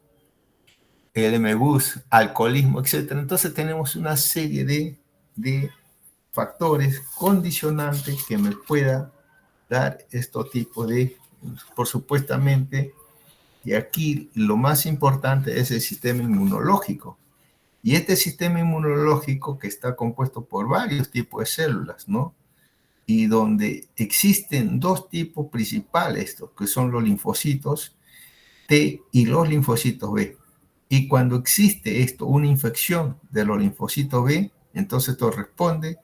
el MBUS, alcoholismo, etc. Entonces tenemos una serie de factores condicionantes que me pueda dar estos tipos de, por supuestamente, y aquí lo más importante es el sistema inmunológico. Y este sistema inmunológico que está compuesto por varios tipos de células, ¿no? Y donde existen dos tipos principales, estos, que son los linfocitos T y los linfocitos B. Y cuando existe esto, una infección de los linfocitos B, entonces esto responde.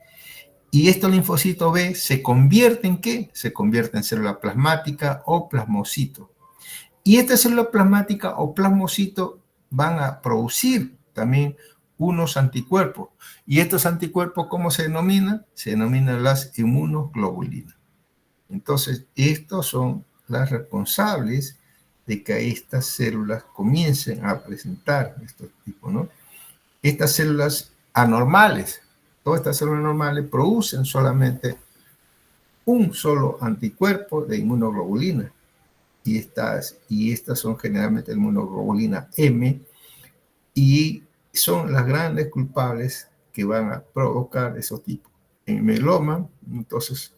Y estos linfocitos B se convierten ¿en qué? Se convierten en célula plasmática o plasmocito. Y esta célula plasmática o plasmocito van a producir también unos anticuerpos. ¿Y estos anticuerpos cómo se denominan? Se denominan las inmunoglobulinas. Entonces, estos son las responsables de que estas células comiencen a presentar estos tipos, ¿no? Estas células anormales, todas estas células normales producen solamente un solo anticuerpo de inmunoglobulina. Y estas son generalmente la inmunoglobulina M, y son las grandes culpables que van a provocar esos tipos. En mieloma, entonces,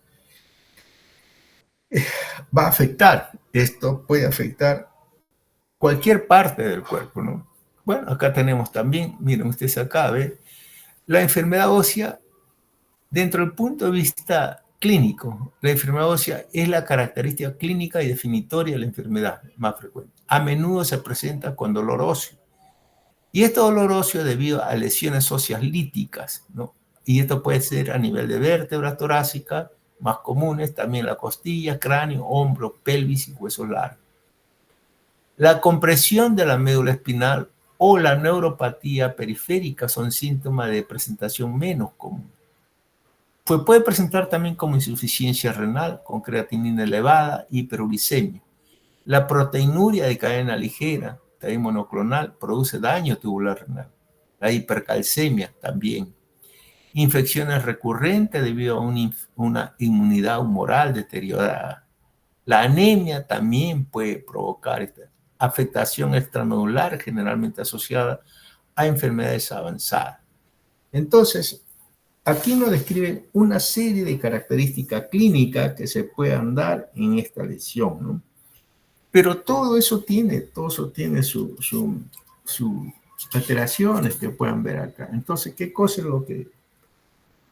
va a afectar, esto puede afectar cualquier parte del cuerpo, ¿no? Bueno, acá tenemos también, miren ustedes acá, ¿ve? La enfermedad ósea, dentro del punto de vista clínico, la enfermedad ósea es la característica clínica y definitoria de la enfermedad más frecuente. A menudo se presenta con dolor óseo. Y este dolor óseo debido a lesiones óseas líticas, ¿no? Y esto puede ser a nivel de vértebras torácicas, más comunes, también la costilla, cráneo, hombro, pelvis y huesos largos. La compresión de la médula espinal o la neuropatía periférica son síntomas de presentación menos común. Puede presentar también como insuficiencia renal, con creatinina elevada, hiperuricemia. La proteinuria de cadena ligera, también monoclonal, produce daño tubular renal. La hipercalcemia también. Infecciones recurrentes debido a una inmunidad humoral deteriorada. La anemia también puede provocar esta afectación extramedular, generalmente asociada a enfermedades avanzadas. Entonces, aquí nos describe una serie de características clínicas que se puedan dar en esta lesión, ¿no? Pero todo eso tiene sus alteraciones que puedan ver acá. Entonces, ¿qué cosa es lo que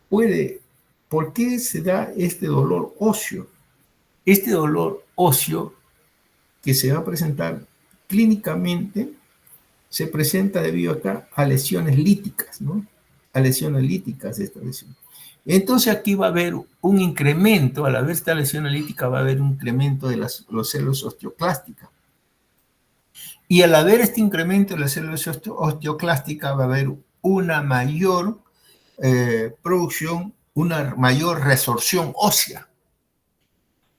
puede, por qué se da este dolor óseo? Este dolor óseo que se va a presentar clínicamente se presenta debido acá a lesiones líticas, ¿no? A lesiones líticas de esta lesión. Entonces aquí va a haber un incremento, al haber esta lesión lítica va a haber un incremento de las células osteoclásticas. Y al haber este incremento de las células osteoclásticas va a haber una mayor producción, una mayor resorción ósea.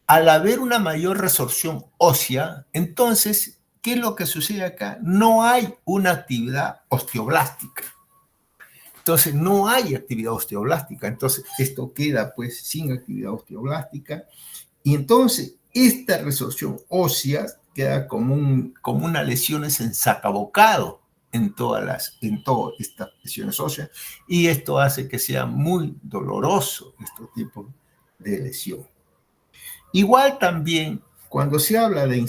Al haber una mayor resorción ósea, entonces, ¿qué es lo que sucede acá? No hay una actividad osteoblástica. Entonces, no hay actividad osteoblástica. Entonces, esto queda pues sin actividad osteoblástica. Y entonces, esta resorción ósea queda como una lesión en sacabocado. en todas estas lesiones óseas, y esto hace que sea muy doloroso este tipo de lesión. Igual también cuando se habla de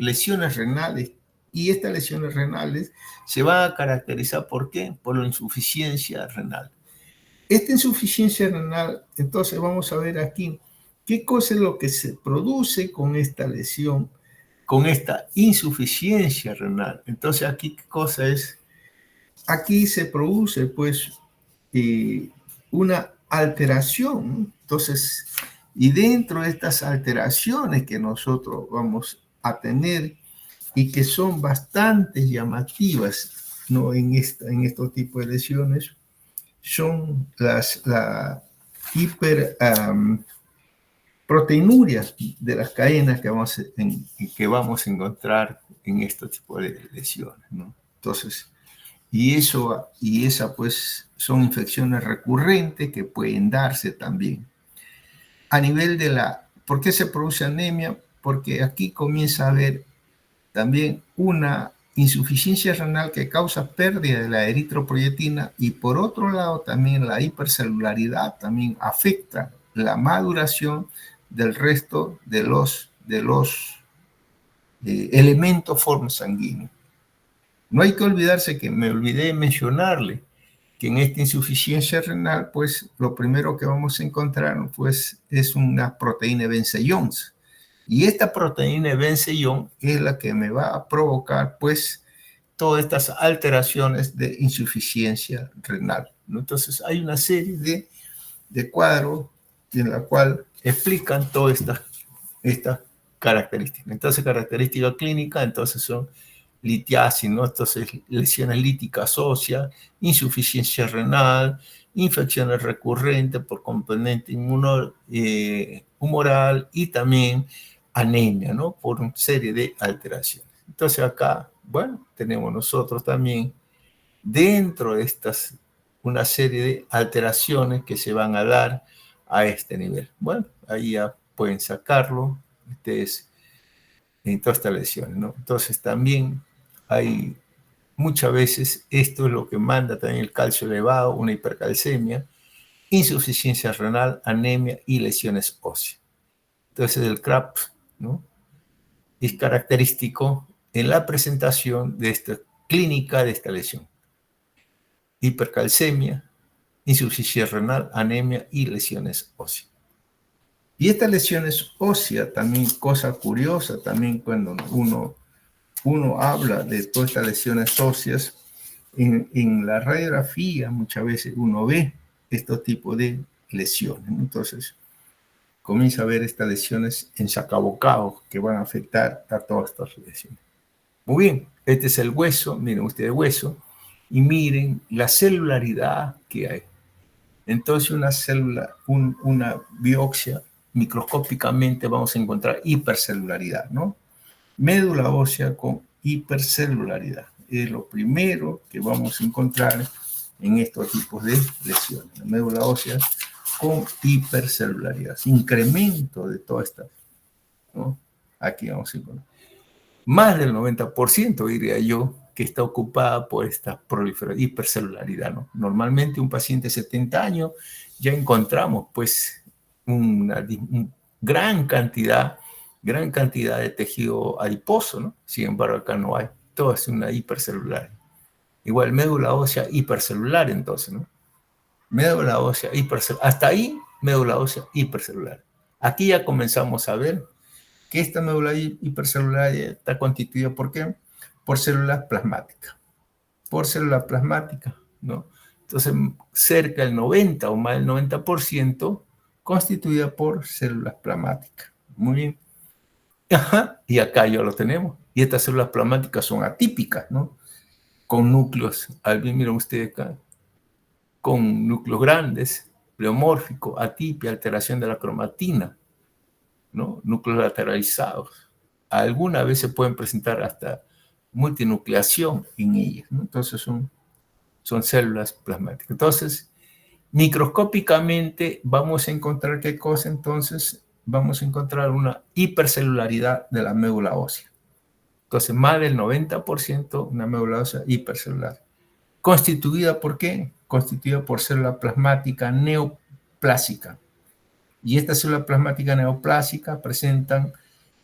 lesiones renales, y estas lesiones renales se van a caracterizar ¿por qué? Por la insuficiencia renal. Esta insuficiencia renal, entonces vamos a ver aquí qué cosa es lo que se produce con esta lesión, con esta insuficiencia renal. Entonces aquí qué cosa es, aquí se produce pues una alteración. Entonces, y dentro de estas alteraciones que nosotros vamos a tener y que son bastante llamativas, ¿no? en estos tipos de lesiones, son la hiperproteinuria de las cadenas que vamos a encontrar en este tipo de lesiones, ¿no? Entonces, y esa pues son infecciones recurrentes que pueden darse también. A nivel de ¿por qué se produce anemia? Porque aquí comienza a haber también una insuficiencia renal que causa pérdida de la eritropoyetina, y por otro lado también la hipercelularidad también afecta la maduración del resto de los elementos forma sanguínea. No hay que olvidarse que me olvidé de mencionarle que en esta insuficiencia renal, pues lo primero que vamos a encontrar pues es una proteína Bence-Jones. Y esta proteína Bence-Jones es la que me va a provocar pues todas estas alteraciones de insuficiencia renal, ¿no? Entonces hay una serie de cuadros en la cual explican todas estas características. Entonces características clínicas, entonces son litiasis, ¿no? Entonces lesiones líticas óseas, insuficiencia renal, infecciones recurrentes por componente humoral y también anemia, ¿no? Por una serie de alteraciones. Entonces acá, bueno, tenemos nosotros también dentro de estas una serie de alteraciones que se van a dar a este nivel. Bueno, ahí ya pueden sacarlo ustedes en todas estas lesiones, ¿no? Entonces también hay muchas veces, esto es lo que manda también el calcio elevado, una hipercalcemia, insuficiencia renal, anemia y lesiones óseas. Entonces el CRAP, ¿no? Es característico en la presentación de esta clínica de esta lesión. Hipercalcemia, insuficiencia renal, anemia y lesiones óseas. Y estas lesiones óseas, también cosa curiosa, también cuando uno habla de todas estas lesiones óseas, en la radiografía muchas veces uno ve estos tipos de lesiones. Entonces, comienza a ver estas lesiones ensacabocados que van a afectar a todas estas lesiones. Muy bien, este es el hueso, miren ustedes el hueso, y miren la celularidad que hay. Entonces, una biopsia, microscópicamente vamos a encontrar hipercelularidad, ¿no? Médula ósea con hipercelularidad. Es lo primero que vamos a encontrar en estos tipos de lesiones. La médula ósea con hipercelularidad. Incremento de toda esta, ¿no? Aquí vamos a encontrar. Más del 90%, diría yo, que está ocupada por esta hipercelularidad, ¿no? Normalmente un paciente de 70 años ya encontramos pues una gran cantidad de tejido adiposo, ¿no? Sin embargo, acá no hay. Todo es una hipercelular. Igual médula ósea hipercelular, entonces, ¿no? Médula ósea hipercelular. Hasta ahí, médula ósea hipercelular. Aquí ya comenzamos a ver que esta médula hipercelular está constituida ¿por qué? Por células plasmáticas. Por células plasmáticas, ¿no? Entonces, cerca del 90 o más del 90% constituida por células plasmáticas. Muy bien. Ajá, y acá ya lo tenemos. Y estas células plasmáticas son atípicas, ¿no? Con núcleos, miren ustedes acá, con núcleos grandes, pleomórficos, atipia, alteración de la cromatina, ¿no? Núcleos lateralizados. Algunas veces pueden presentar hasta multinucleación en ellas, ¿no? Entonces son células plasmáticas. Entonces, microscópicamente vamos a encontrar qué cosa. Entonces vamos a encontrar una hipercelularidad de la médula ósea. Entonces, más del 90% una médula ósea hipercelular. ¿Constituida por qué? Constituida por célula plasmática neoplásica. Y esta célula plasmática neoplásica presentan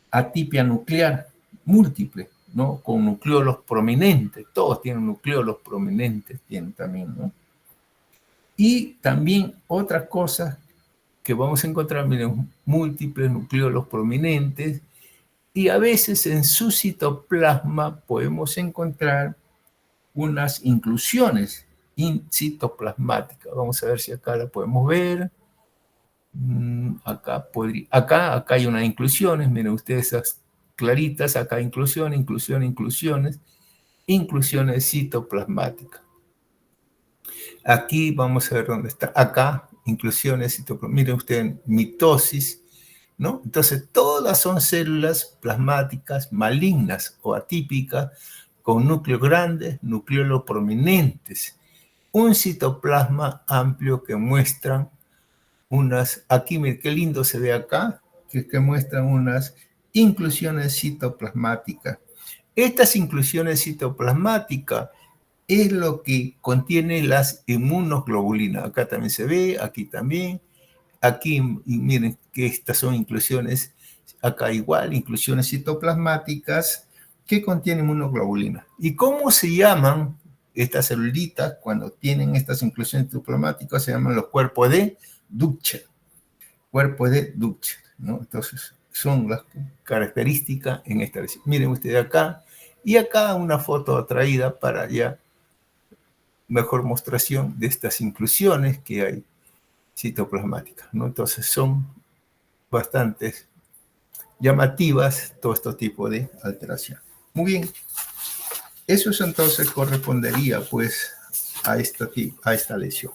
atipia nuclear múltiple, ¿no? Con nucleolos prominentes. Todos tienen nucleolos prominentes, tienen también, ¿no? Y también otra cosa que vamos a encontrar, miren, múltiples nucleolos prominentes, y a veces en su citoplasma podemos encontrar unas inclusiones citoplasmáticas. Vamos a ver si acá la podemos ver. Acá hay unas inclusiones, miren ustedes esas claritas, acá hay inclusiones citoplasmáticas. Aquí vamos a ver dónde está. Acá, inclusiones citoplasmáticas. Miren ustedes, mitosis, ¿no? Entonces, todas son células plasmáticas malignas o atípicas con núcleos grandes, nucleolos prominentes. Un citoplasma amplio que muestran aquí, miren qué lindo se ve acá, que muestran unas inclusiones citoplasmáticas. Estas inclusiones citoplasmáticas es lo que contiene las inmunoglobulinas. Acá también se ve, aquí también. Aquí, miren que estas son inclusiones, acá igual, inclusiones citoplasmáticas que contienen inmunoglobulina. ¿Y cómo se llaman estas celulitas cuando tienen estas inclusiones citoplasmáticas? Se llaman los cuerpos de Dutcher. Cuerpos de Dutcher, ¿no? Entonces, son las características en esta lesión. Miren ustedes acá, y acá una foto traída para ya mejor mostración de estas inclusiones que hay citoplasmáticas, ¿no? Entonces son bastante llamativas todo este tipo de alteración. Muy bien, eso entonces correspondería pues a esta lesión.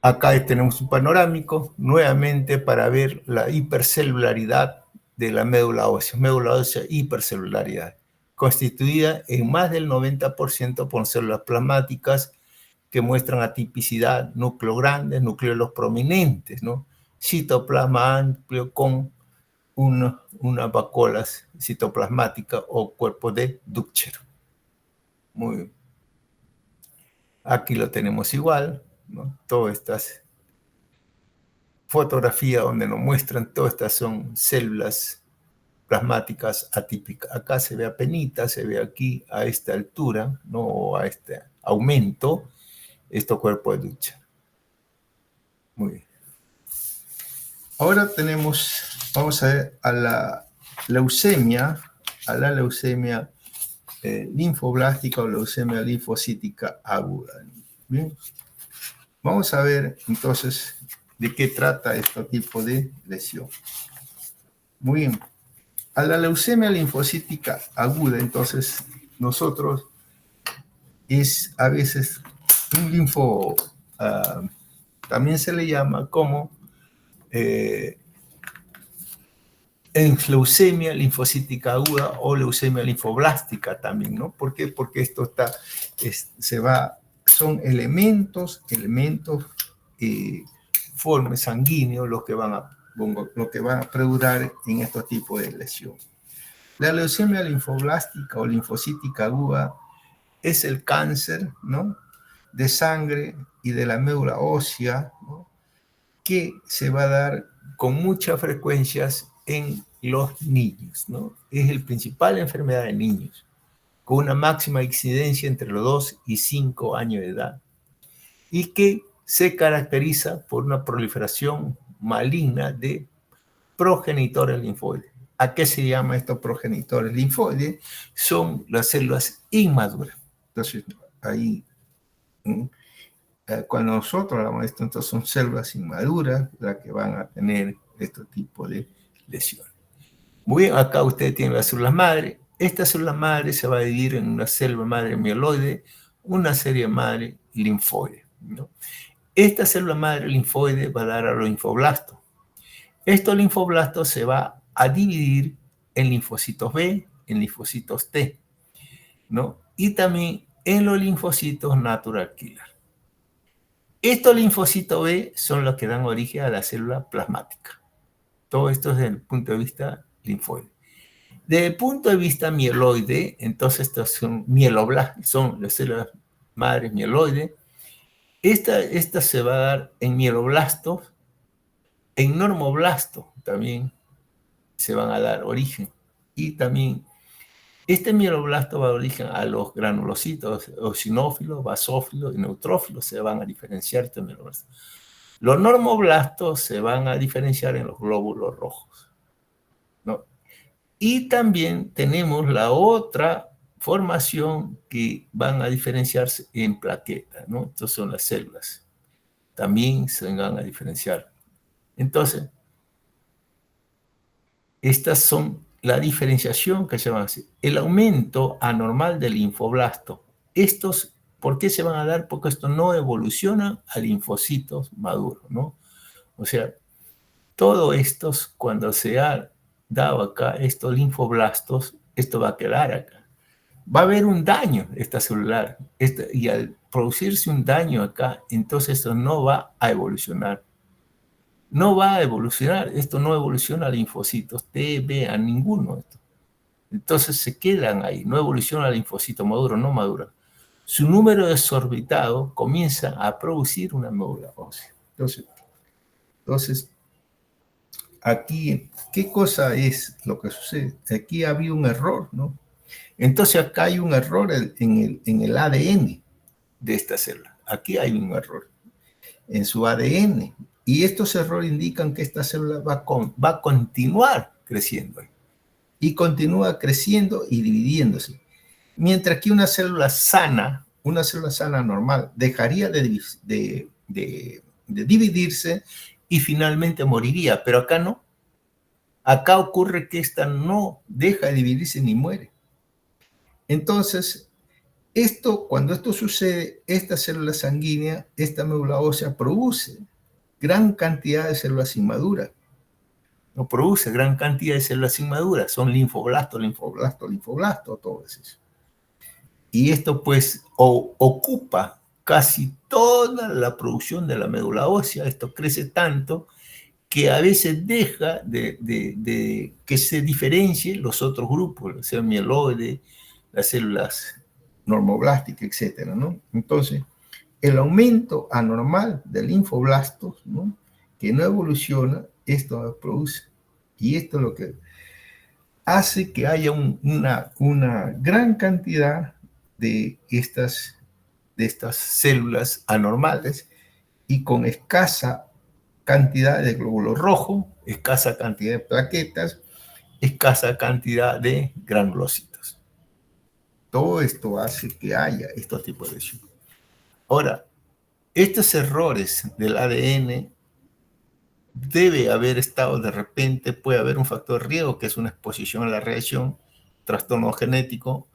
Acá tenemos un panorámico nuevamente para ver la hipercelularidad de la médula ósea hipercelularidad, constituida en más del 90% por células plasmáticas que muestran atipicidad, núcleo grande, nucleolos prominentes, ¿no? Citoplasma amplio con una vacuola citoplasmática o cuerpo de Dutcher. Muy bien. Aquí lo tenemos igual, ¿no? Todas estas fotografías donde nos muestran, todas estas son células plasmáticas atípicas. Acá se ve apenita, se ve aquí a esta altura, ¿no? A este aumento, este cuerpo de Dutcher. Muy bien. Ahora vamos a ver a la leucemia linfoblástica o leucemia linfocítica aguda. Bien. Vamos a ver entonces de qué trata este tipo de lesión. Muy bien. A la leucemia linfocítica aguda, entonces, nosotros es a veces un linfo, también se le llama como en leucemia linfocítica aguda o leucemia linfoblástica también, ¿no? ¿Por qué? Porque esto son elementos formes sanguíneos los que van a predurar en estos tipos de lesión. La leucemia linfoblástica o linfocítica aguda es el cáncer, ¿no? De sangre y de la médula ósea, ¿no? Que se va a dar con muchas frecuencias en los niños, ¿no? Es la principal enfermedad de niños, con una máxima incidencia entre los 2 y 5 años de edad, y que se caracteriza por una proliferación maligna de progenitores linfoides. ¿A qué se llama estos progenitores linfoides? Son las células inmaduras. Entonces, ahí, cuando nosotros hablamos de esto, entonces son células inmaduras las que van a tener este tipo de lesiones. Muy bien, acá ustedes tienen las células madre. Esta célula madre se va a dividir en una célula madre mieloide, una célula madre linfoide, ¿no? Esta célula madre linfoide va a dar a los linfoblastos. Estos linfoblastos se va a dividir en linfocitos B, en linfocitos T, ¿no? Y también en los linfocitos natural killer. Estos linfocitos B son los que dan origen a la célula plasmática. Todo esto desde el punto de vista linfoide. Desde el punto de vista mieloide, entonces estos son mieloblastos, son las células madres mieloides. Esta se va a dar en mieloblastos, en normoblastos también se van a dar origen. Y también este mieloblasto va a dar origen a los granulocitos, eosinófilos, basófilos y neutrófilos, se van a diferenciar estos mieloblastos. Los normoblastos se van a diferenciar en los glóbulos rojos, ¿no? Y también tenemos la otra formación que van a diferenciarse en plaquetas, ¿no? Estas son las células. También se van a diferenciar. Entonces, estas son la diferenciación que se van a hacer. El aumento anormal del linfoblasto. Estos, ¿por qué se van a dar? Porque estos no evolucionan a linfocitos maduros, ¿no? O sea, todo estos, cuando se ha dado acá estos linfoblastos, esto va a quedar acá. Va a haber un daño extracelular, y al producirse un daño acá, entonces esto no va a evolucionar. No va a evolucionar, esto no evoluciona a linfocitos T, B, a ninguno de estos. Entonces se quedan ahí, no evoluciona a linfocito maduro, no madura. Su número desorbitado comienza a producir una médula ósea. Entonces, aquí, ¿qué cosa es lo que sucede? Aquí había un error, ¿no? Entonces acá hay un error en el ADN de esta célula. Aquí hay un error en su ADN. Y estos errores indican que esta célula va a continuar creciendo. Y continúa creciendo y dividiéndose. Mientras que una célula sana normal, dejaría de dividirse y finalmente moriría. Pero acá no. Acá ocurre que esta no deja de dividirse ni muere. Entonces, cuando esto sucede, esta célula sanguínea, esta médula ósea, produce gran cantidad de células inmaduras. No produce gran cantidad de células inmaduras. Son linfoblastos, todo eso. Y esto pues ocupa casi toda la producción de la médula ósea. Esto crece tanto que a veces deja de que se diferencien los otros grupos, las células mieloides, las células normoblásticas, etcétera, ¿no? Entonces, el aumento anormal de linfoblastos, ¿no?, que no evoluciona, esto produce. Y esto es lo que hace que haya una gran cantidad de estas células anormales y con escasa cantidad de glóbulos rojos, escasa cantidad de plaquetas, escasa cantidad de granulocitos. Todo esto hace que haya estos tipos de lesiones. Ahora, estos errores del ADN debe haber estado de repente, puede haber un factor de riesgo, que es una exposición a la radiación, trastorno genético,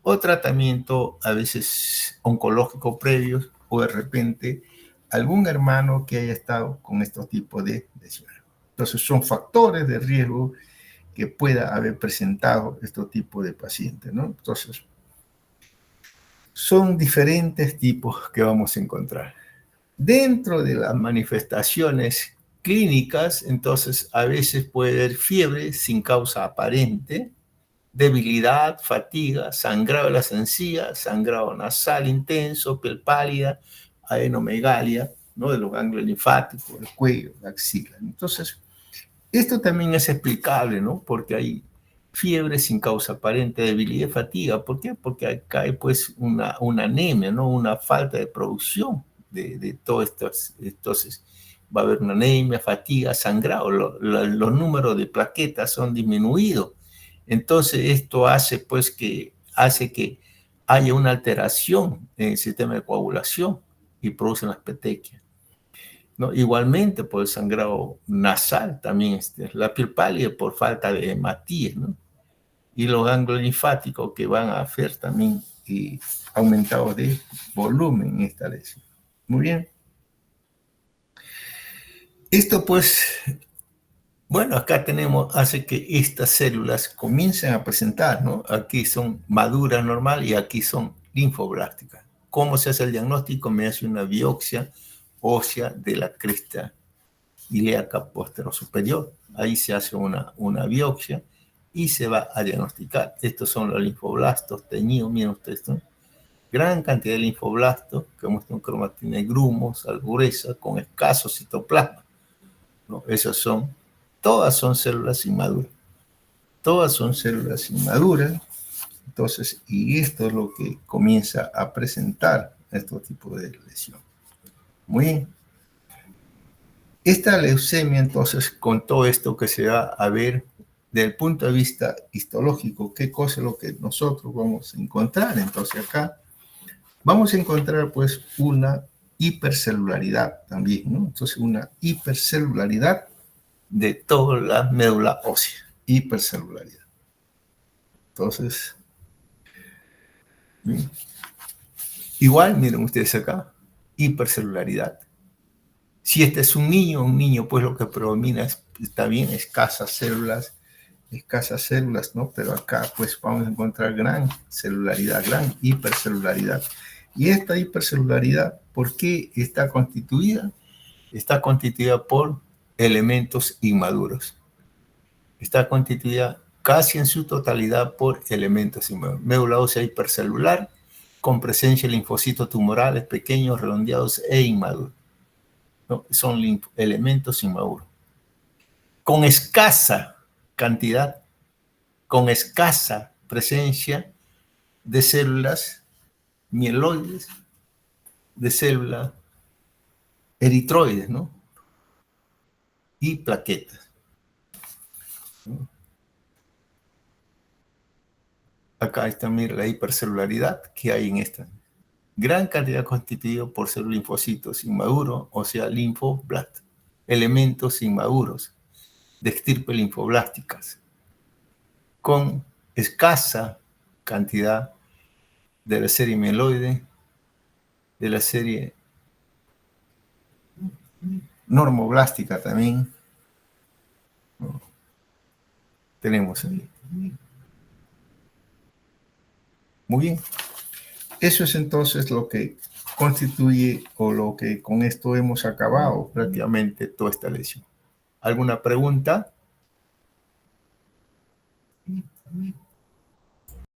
o tratamiento a veces oncológico previos, o de repente algún hermano que haya estado con estos tipos de lesiones. Entonces son factores de riesgo que pueda haber presentado estos tipos de pacientes, ¿no? Entonces, son diferentes tipos que vamos a encontrar. Dentro de las manifestaciones clínicas, entonces a veces puede haber fiebre sin causa aparente, debilidad, fatiga, sangrado de las encías, sangrado nasal intenso, piel pálida, adenomegalia, ¿no?, de los ganglios linfáticos, el cuello, la axila. Entonces, esto también es explicable, ¿no?, porque hay fiebre sin causa aparente, debilidad y fatiga. ¿Por qué? Porque acá hay pues una anemia, ¿no?, una falta de producción de todo esto. Entonces, va a haber una anemia, fatiga, sangrado, los números de plaquetas son disminuidos. Entonces, esto hace pues que haya una alteración en el sistema de coagulación y producen las petequias, ¿no? Igualmente por el sangrado nasal también, la piel pálida por falta de hematíes, ¿no? Y los ganglios linfáticos que van a hacer también aumentados de volumen en esta lesión. Muy bien. Esto pues, bueno, acá hace que estas células comiencen a presentar, ¿no? Aquí son maduras normal y aquí son linfoblásticas. ¿Cómo se hace el diagnóstico? Me hace una biopsia ósea de la cresta ilíaca posterior superior. Ahí se hace una biopsia y se va a diagnosticar. Estos son los linfoblastos teñidos, miren ustedes, ¿no? Gran cantidad de linfoblastos que muestran un cromatina grumos, algo gruesa, con escaso citoplasma, ¿no? Todas son células inmaduras. Todas son células inmaduras. Entonces, y esto es lo que comienza a presentar este tipo de lesión. Muy bien. Esta leucemia, entonces, con todo esto que se va a ver desde el punto de vista histológico, qué cosa es lo que nosotros vamos a encontrar. Entonces, acá vamos a encontrar, pues, una hipercelularidad también, ¿no? Entonces, una hipercelularidad de toda la médula ósea. Hipercelularidad. Entonces, bien. Igual, miren ustedes acá, hipercelularidad. Si este es un niño, pues lo que predomina está bien, escasas células, ¿no? Pero acá pues vamos a encontrar gran celularidad, gran hipercelularidad. Y esta hipercelularidad, ¿por qué está constituida? Está constituida por elementos inmaduros. Está constituida casi en su totalidad por elementos inmaduros. Médula ósea hipercelular, con presencia de linfocitos tumorales pequeños, redondeados e inmaduros, ¿no? Son elementos inmaduros. Con escasa cantidad, con escasa presencia de células mieloides, de células eritroides, ¿no? Y plaquetas. Acá está, mira, la hipercelularidad que hay en esta. Gran cantidad constituida por linfocitos inmaduros, o sea, linfoblastos, elementos inmaduros de estirpe linfoblásticas, con escasa cantidad de la serie mieloide, de la serie normoblástica también, ¿no? Tenemos ahí. Muy bien. Eso es entonces lo que constituye o lo que con esto hemos acabado prácticamente toda esta lección. ¿Alguna pregunta?